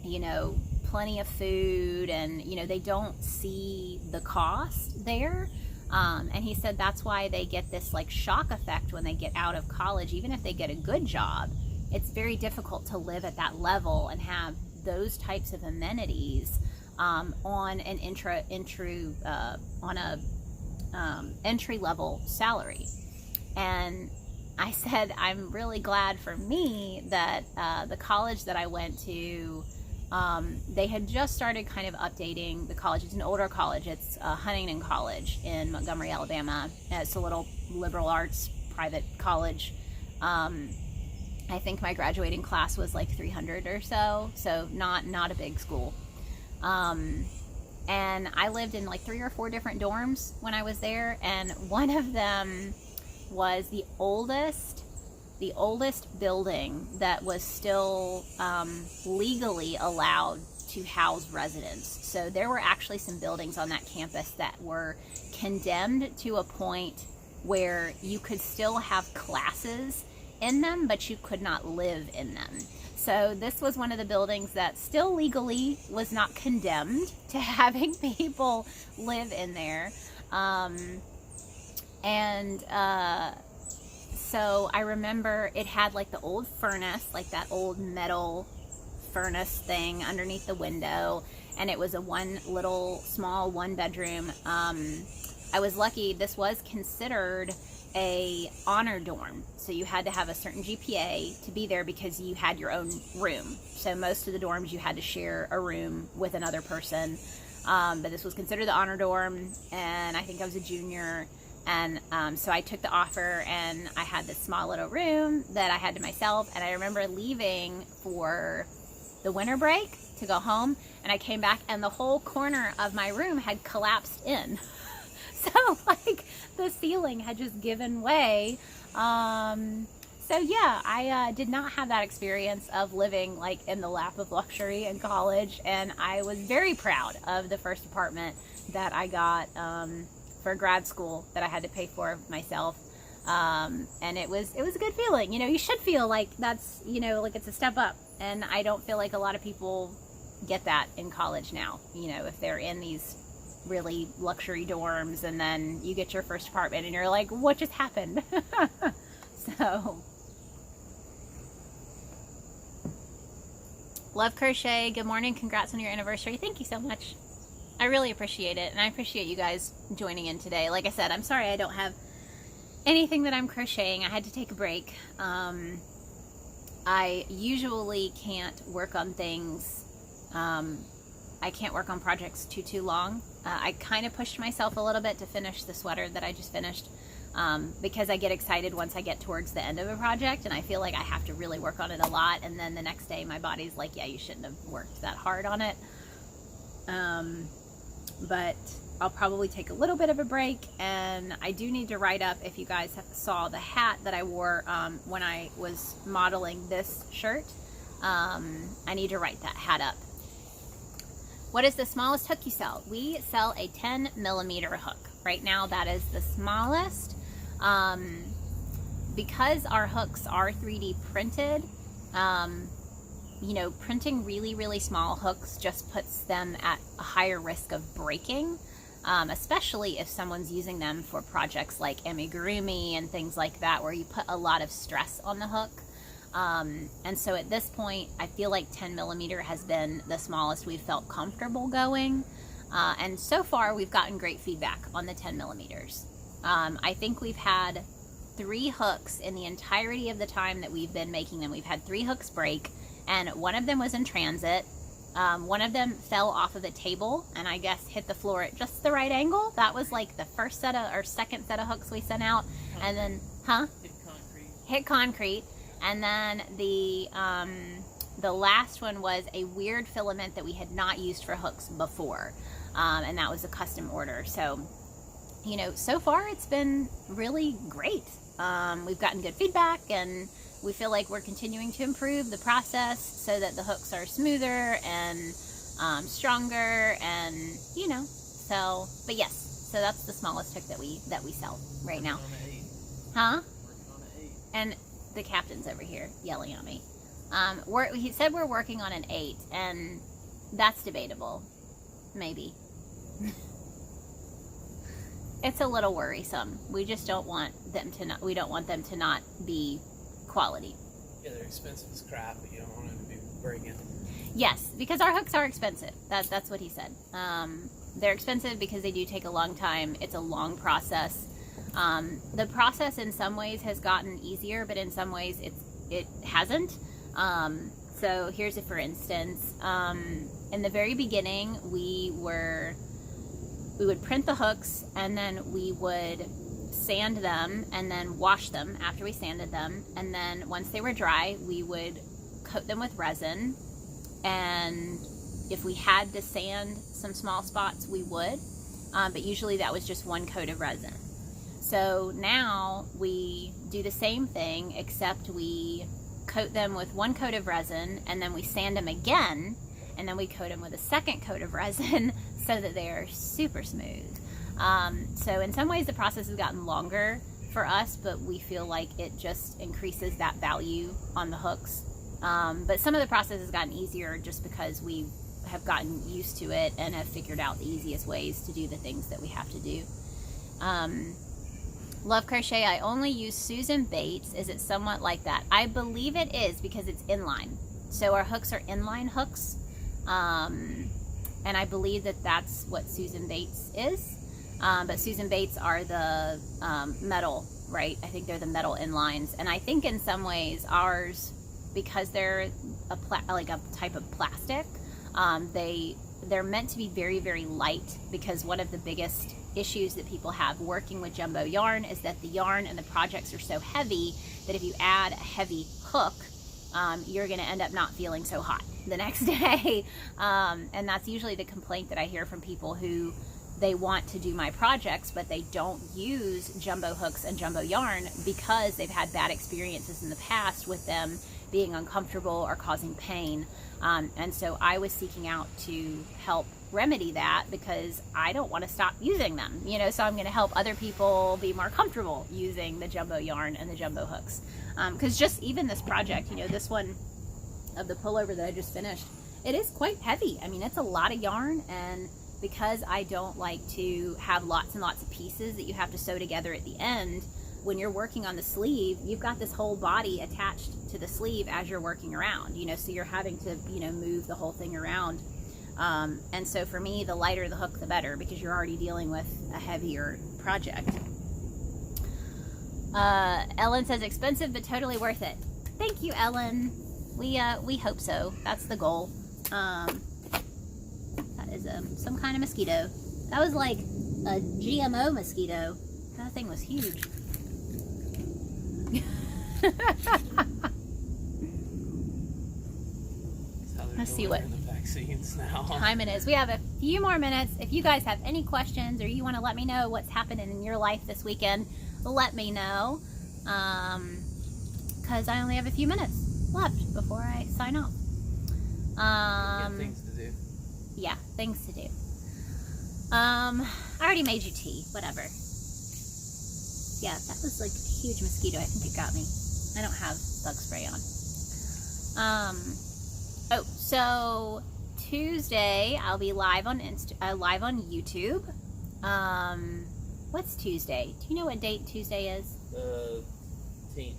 Speaker 1: you know, plenty of food, and, you know, they don't see the cost there. And he said that's why they get this like shock effect when they get out of college. Even if they get a good job, it's very difficult to live at that level and have those types of amenities on an entry level salary. And I said, I'm really glad for me that the college that I went to, they had just started kind of updating the college. It's an older college. It's Huntington College in Montgomery, Alabama. It's a little liberal arts private college. I think my graduating class was like 300 or so not a big school. And I lived in like 3 or 4 different dorms when I was there, and one of them was the oldest building that was still legally allowed to house residents. So there were actually some buildings on that campus that were condemned to a point where you could still have classes in them, but you could not live in them. So this was one of the buildings that still legally was not condemned to having people live in there. So I remember it had like the old furnace, like that old metal furnace thing underneath the window, and it was a small one bedroom. I was lucky. This was considered a honor dorm, so you had to have a certain GPA to be there because you had your own room. So most of the dorms you had to share a room with another person, but this was considered the honor dorm, and I think I was a junior. And so I took the offer, and I had this small little room that I had to myself. And I remember leaving for the winter break to go home, and I came back, and the whole corner of my room had collapsed in. So like the ceiling had just given way. So yeah, I did not have that experience of living like in the lap of luxury in college, and I was very proud of the first apartment that I got for grad school that I had to pay for myself. And it was a good feeling. You know, you should feel like that's, you know, like it's a step up. And I don't feel like a lot of people get that in college now, you know, if they're in these really luxury dorms and then you get your first apartment and you're like, what just happened? So love crochet. Good morning. Congrats on your anniversary. Thank you so much. I really appreciate it, and I appreciate you guys joining in today. Like I said, I'm sorry I don't have anything that I'm crocheting. I had to take a break. I usually can't work on things. I can't work on projects too long. I kind of pushed myself a little bit to finish the sweater that I just finished, because I get excited once I get towards the end of a project, and I feel like I have to really work on it a lot, and then the next day my body's like, yeah, you shouldn't have worked that hard on it. But I'll probably take a little bit of a break, and I do need to write up, if you guys saw the hat that I wore when I was modeling this shirt, I need to write that hat up. What is the smallest hook you sell? We sell a 10mm hook. Right now that is the smallest. Because our hooks are 3D printed, you know, printing really small hooks just puts them at a higher risk of breaking, especially if someone's using them for projects like amigurumi and things like that, where you put a lot of stress on the hook. And so at this point, I feel like 10mm has been the smallest we've felt comfortable going. And so far, we've gotten great feedback on the 10mm. I think we've had 3 hooks in the entirety of the time that we've been making them. We've had 3 hooks break, and one of them was in transit. One of them fell off of a table and I guess hit the floor at just the right angle. That was like the first set of, or second set of hooks we sent out. And then, hit concrete. And then the last one was a weird filament that we had not used for hooks before. And that was a custom order. So, you know, so far it's been really great. We've gotten good feedback, and we feel like we're continuing to improve the process so that the hooks are smoother and stronger, and you know, so, but yes, so that's the smallest hook that we sell right now. Huh? And the captain's over here yelling at me. He said we're working on an 8, and that's debatable. Maybe. It's a little worrisome. We just don't want them to not. We don't want them to not be quality.
Speaker 2: Yeah, they're expensive as crap, but you don't want them to be breaking.
Speaker 1: Yes, because our hooks are expensive. That's what he said. They're expensive because they do take a long time. It's a long process. The process in some ways has gotten easier, but in some ways it hasn't. So here's a for instance. In the very beginning, we would print the hooks, and then we would sand them and then wash them after we sanded them, and then once they were dry, we would coat them with resin, and if we had to sand some small spots, we would, but usually that was just one coat of resin. So now we do the same thing, except we coat them with one coat of resin, and then we sand them again, and then we coat them with a second coat of resin so that they are super smooth. So in some ways the process has gotten longer for us, but we feel like it just increases that value on the hooks. But some of the process has gotten easier just because we have gotten used to it and have figured out the easiest ways to do the things that we have to do. Love Crochet, I only use Susan Bates. Is it somewhat like that? I believe it is, because it's inline. So our hooks are inline hooks. And I believe that that's what Susan Bates is. But Susan Bates are the metal, right? I think they're the metal inlines. And I think in some ways ours, because they're like a type of plastic, they're meant to be very, very light, because one of the biggest issues that people have working with jumbo yarn is that the yarn and the projects are so heavy that if you add a heavy hook, you're going to end up not feeling so hot the next day. And that's usually the complaint that I hear from people who they want to do my projects, but they don't use jumbo hooks and jumbo yarn because they've had bad experiences in the past with them being uncomfortable or causing pain. And so I was seeking out to help remedy that, because I don't want to stop using them, you know, so I'm going to help other people be more comfortable using the jumbo yarn and the jumbo hooks. Because just even this project, you know, this one of the pullover that I just finished, it is quite heavy. I mean, it's a lot of yarn, and because I don't like to have lots and lots of pieces that you have to sew together at the end, when you're working on the sleeve, you've got this whole body attached to the sleeve as you're working around, you know, so you're having to, you know, move the whole thing around. And so for me, the lighter the hook, the better, because you're already dealing with a heavier project. Ellen says expensive, but totally worth it. Thank you, Ellen. We hope so. That's the goal. That is some kind of mosquito. That was like a GMO mosquito. That thing was huge. Let's see what time it is. We have a few more minutes. If you guys have any questions, or you want to let me know what's happening in your life this weekend, let me know, because I only have a few minutes left before I sign off.
Speaker 2: Things to do.
Speaker 1: Yeah, things to do. I already made you tea. Whatever. Yeah, that was like a huge mosquito. I think it got me. I don't have bug spray on. Oh, so Tuesday I'll be live on live on YouTube. What's Tuesday? Do you know what date Tuesday is?
Speaker 2: The 10th.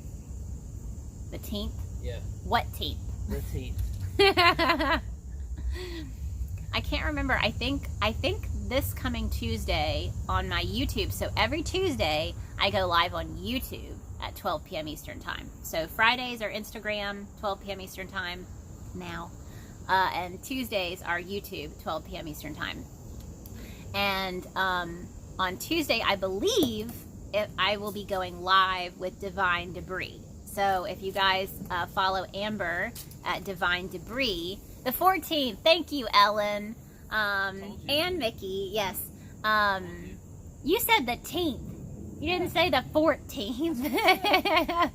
Speaker 1: The 10th?
Speaker 2: Yeah.
Speaker 1: What 10th?
Speaker 2: The
Speaker 1: 10th. I can't remember. I think this coming Tuesday on my YouTube. So every Tuesday I go live on YouTube at 12 p.m. Eastern Time. So Fridays are Instagram, 12 p.m. Eastern Time now. And Tuesdays are YouTube, 12 p.m. Eastern Time. And on Tuesday, I believe I will be going live with Divine Debris. So if you guys follow Amber at Divine Debris, the 14th, thank you, Ellen, and Mickey, yes. You said the 10th. You didn't say the 14th.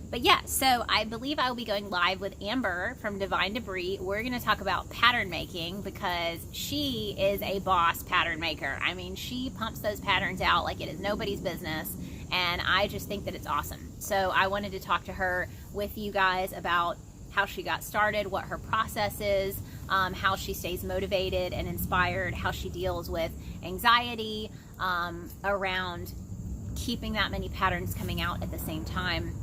Speaker 1: But yeah, so I believe I will be going live with Amber from Divine Debris. We're going to talk about pattern making because she is a boss pattern maker. I mean, she pumps those patterns out like it is nobody's business, and I just think that it's awesome. So I wanted to talk to her with you guys about how she got started, what her process is, how she stays motivated and inspired, how she deals with anxiety around keeping that many patterns coming out at the same time.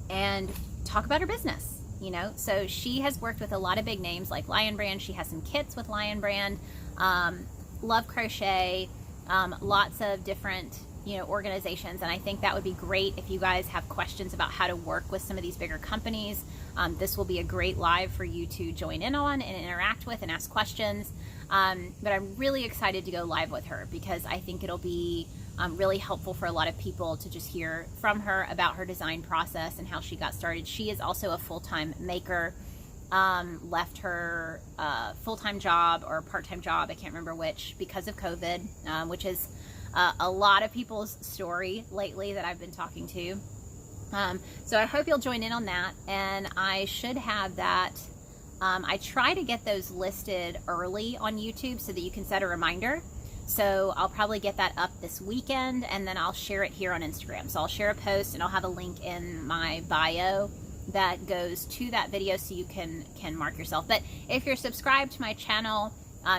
Speaker 1: And talk about her business, you know. So she has worked with a lot of big names like Lion Brand. She has some kits with Lion Brand, Love Crochet, lots of different, you know, organizations. And I think that would be great if you guys have questions about how to work with some of these bigger companies. This will be a great live for you to join in on and interact with and ask questions. But I'm really excited to go live with her because I think it'll be really helpful for a lot of people to just hear from her about her design process and how she got started. She is also a full-time maker, left her full-time job or part-time job, I can't remember which, because of COVID, which is a lot of people's story lately that I've been talking to. So I hope you'll join in on that, and I should have that. I try to get those listed early on YouTube so that you can set a reminder. So I'll probably get that up this weekend, and then I'll share it here on Instagram. So I'll share a post, and I'll have a link in my bio that goes to that video so you can mark yourself. But if you're subscribed to my channel,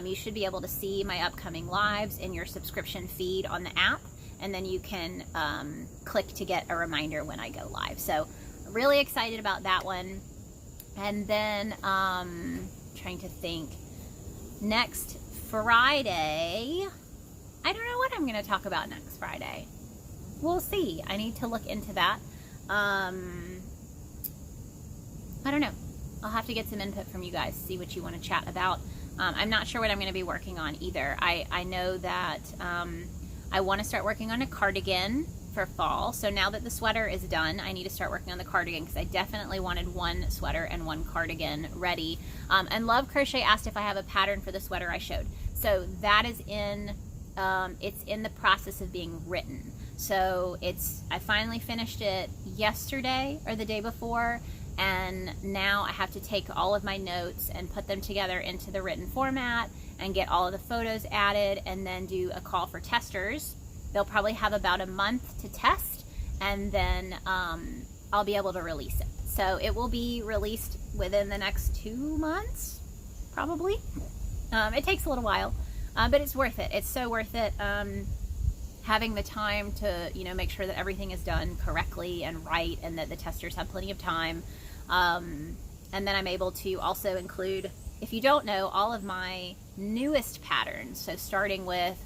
Speaker 1: you should be able to see my upcoming lives in your subscription feed on the app, and then you can click to get a reminder when I go live. So really excited about that one. And then trying to think, next Friday, I don't know what I'm going to talk about next Friday. We'll see. I need to look into that. I don't know. I'll have to get some input from you guys, see what you want to chat about. I'm not sure what I'm going to be working on either. I know that I want to start working on a cardigan for fall. So now that the sweater is done, I need to start working on the cardigan because I definitely wanted one sweater and one cardigan ready. And Love Crochet asked if I have a pattern for the sweater I showed. So that is in, it's in the process of being written. So I finally finished it yesterday or the day before, and now I have to take all of my notes and put them together into the written format and get all of the photos added, and then do a call for testers. They'll probably have about a month to test, and then I'll be able to release it. So it will be released within the next 2 months, probably. It takes a little while, but it's worth it. It's so worth it. Having the time to, you know, make sure that everything is done correctly and right, and that the testers have plenty of time. And then I'm able to also include, if you don't know, all of my newest patterns. So starting with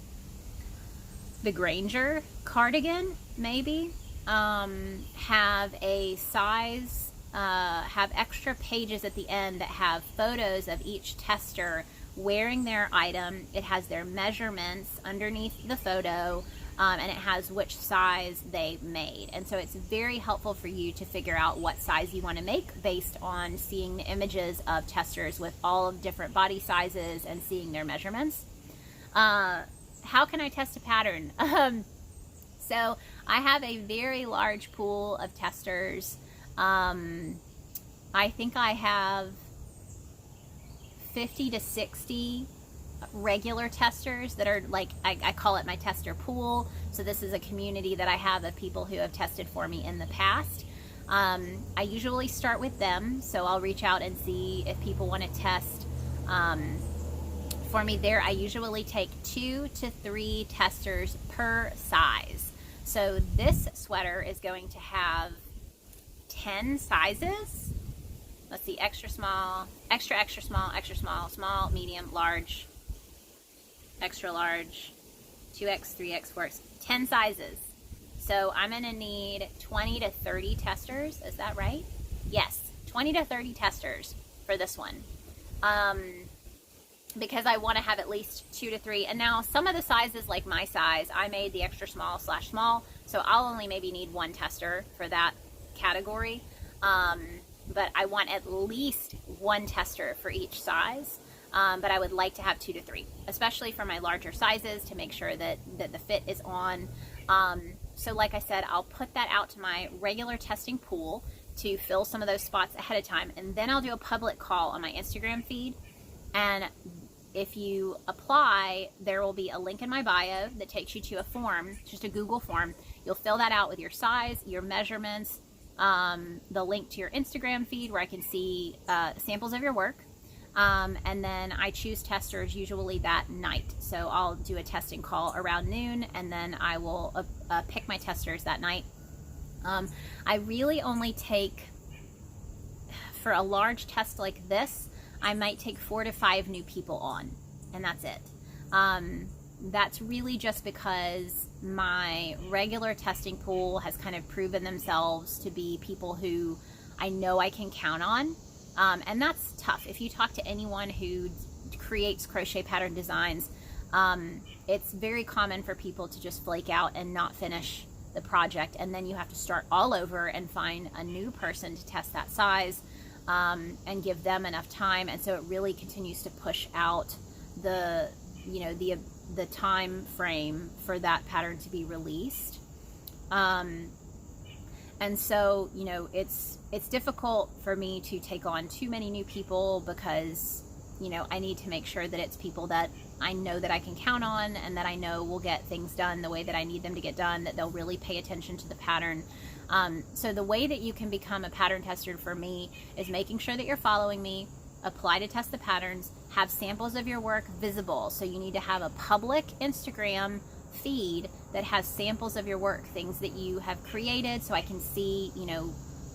Speaker 1: the Granger cardigan, maybe, have a size, have extra pages at the end that have photos of each tester wearing their item. It has their measurements underneath the photo, and it has which size they made. And so it's very helpful for you to figure out what size you want to make based on seeing the images of testers with all of different body sizes and seeing their measurements. How can I test a pattern? So I have a very large pool of testers. I think I have 50 to 60 regular testers that are like, I call it my tester pool. So this is a community that I have of people who have tested for me in the past. I usually start with them, so I'll reach out and see if people want to test for me there. I usually take 2 to 3 testers per size. So this sweater is going to have 10 sizes. Let's see, extra small, extra, extra small, extra small, small, medium, large, extra large, 2X, 3X, 4X, 10 sizes. So I'm gonna need 20 to 30 testers, is that right? Yes, 20 to 30 testers for this one. Because I wanna have at least 2 to 3. And now some of the sizes, like my size, I made the extra small / small, so I'll only maybe need 1 tester for that category. But I want at least 1 tester for each size. But I would like to have 2 to 3, especially for my larger sizes, to make sure that the fit is on. So like I said, I'll put that out to my regular testing pool to fill some of those spots ahead of time, and then I'll do a public call on my Instagram feed. And if you apply, there will be a link in my bio that takes you to a form, just a Google form. You'll fill that out with your size, your measurements, the link to your Instagram feed where I can see samples of your work. And then I choose testers usually that night. So I'll do a testing call around noon, and then I will pick my testers that night. I really only take, for a large test like this, I might take 4 to 5 new people on, and that's it. That's really just because my regular testing pool has kind of proven themselves to be people who I know I can count on. And that's tough. If you talk to anyone who creates crochet pattern designs, it's very common for people to just flake out and not finish the project, and then you have to start all over and find a new person to test that size, and give them enough time. And so it really continues to push out the time frame for that pattern to be released. And so, it's difficult for me to take on too many new people because, I need to make sure that it's people that I know that I can count on, and that I know will get things done the way that I need them to get done, that they'll really pay attention to the pattern. So the way that you can become a pattern tester for me is making sure that you're following me, apply to test the patterns, have samples of your work visible. So you need to have a public Instagram feed that has samples of your work, things that you have created, so I can see,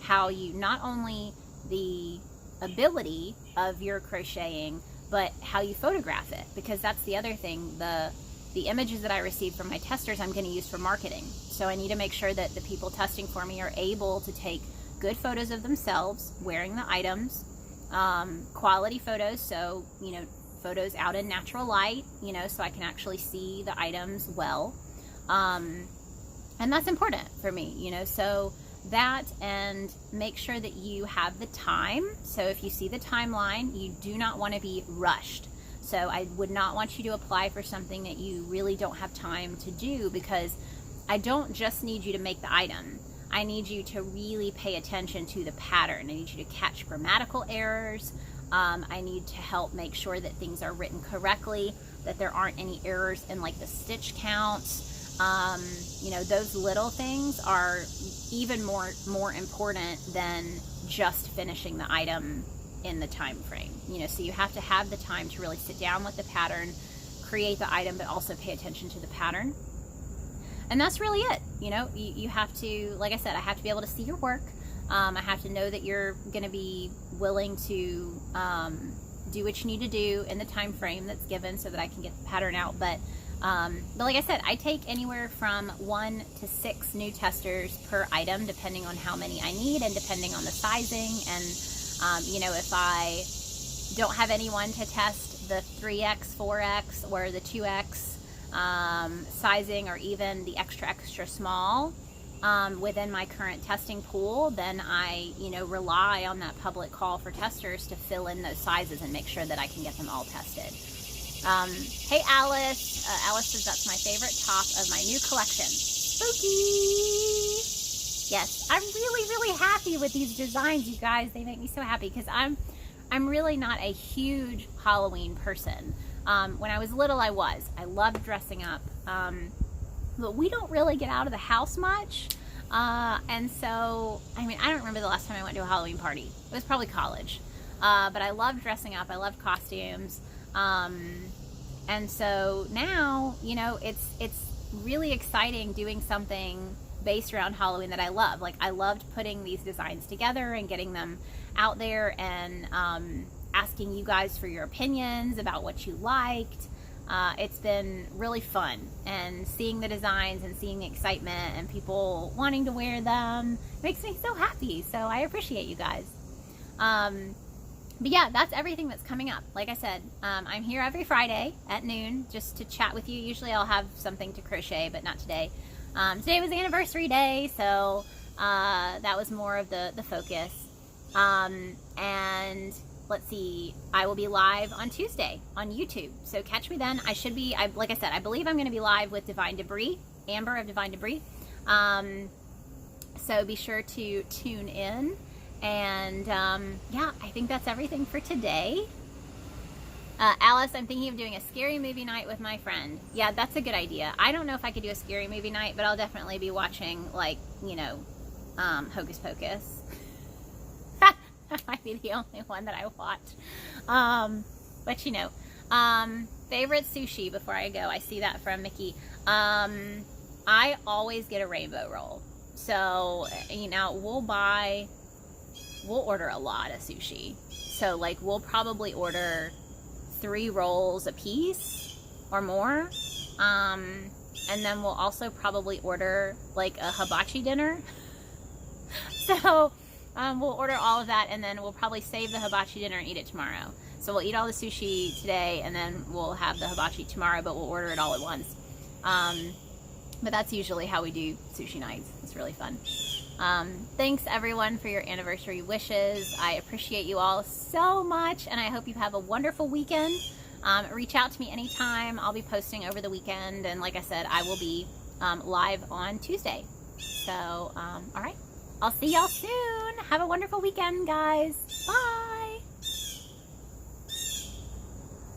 Speaker 1: how you, not only the ability of your crocheting, but how you photograph it, because that's the other thing. The images that I receive from my testers I'm going to use for marketing. So I need to make sure that the people testing for me are able to take good photos of themselves wearing the items, quality photos, so photos out in natural light, so I can actually see the items well. And that's important for me, so that, and make sure that you have the time. So if you see the timeline, you do not want to be rushed. So I would not want you to apply for something that you really don't have time to do, because I don't just need you to make the item. I need you to really pay attention to the pattern. I need you to catch grammatical errors. I need to help make sure that things are written correctly, that there aren't any errors in like the stitch counts. Those little things are even more important than just finishing the item in the time frame. So you have to have the time to really sit down with the pattern, create the item, but also pay attention to the pattern. And that's really it. You have to, like I said, I have to be able to see your work. I have to know that you're going to be willing to do what you need to do in the time frame that's given, so that I can get the pattern out. But like I said, I take anywhere from 1 to 6 new testers per item, depending on how many I need and depending on the sizing. And if I don't have anyone to test the 3X, 4X, or the 2X sizing, or even the extra small within my current testing pool, then I rely on that public call for testers to fill in those sizes and make sure that I can get them all tested. Hey Alice, Alice says that's my favorite top of my new collection. Spooky! Yes, I'm really happy with these designs, you guys. They make me so happy, because I'm really not a huge Halloween person. When I was little, I loved dressing up, but we don't really get out of the house much, and so, I don't remember the last time I went to a Halloween party. It was probably college, but I loved dressing up. I loved costumes. And so now, it's really exciting doing something based around Halloween that I love. Like, I loved putting these designs together and getting them out there, and asking you guys for your opinions about what you liked. It's been really fun, and seeing the designs and seeing the excitement and people wanting to wear them makes me so happy. So I appreciate you guys. But yeah, that's everything that's coming up. Like I said, I'm here every Friday at noon just to chat with you. Usually I'll have something to crochet, but not today. Today was anniversary day, so that was more of the focus. And let's see, I will be live on Tuesday on YouTube, so catch me then. Like I said, I believe I'm going to be live with Divine Debris, Amber of Divine Debris. So be sure to tune in. And yeah, I think that's everything for today. Alice, I'm thinking of doing a scary movie night with my friend. Yeah, that's a good idea. I don't know if I could do a scary movie night, but I'll definitely be watching, like, you know, Hocus Pocus. That might be the only one that I watch. But you know, favorite sushi before I go. I see that from Mickey. I always get a rainbow roll. So, you know, we'll order a lot of sushi. So, like, we'll probably order 3 rolls a piece or more. And then we'll also probably order, like, a hibachi dinner. So, we'll order all of that, and then we'll probably save the hibachi dinner and eat it tomorrow. So we'll eat all the sushi today, and then we'll have the hibachi tomorrow, but we'll order it all at once. But that's usually how we do sushi nights. It's really fun. Thanks everyone for your anniversary wishes. I appreciate you all so much, and I hope you have a wonderful weekend. Reach out to me anytime. I'll be posting over the weekend, and like I said, I will be live on Tuesday. So, all right. I'll see y'all soon. Have a wonderful weekend, guys. Bye.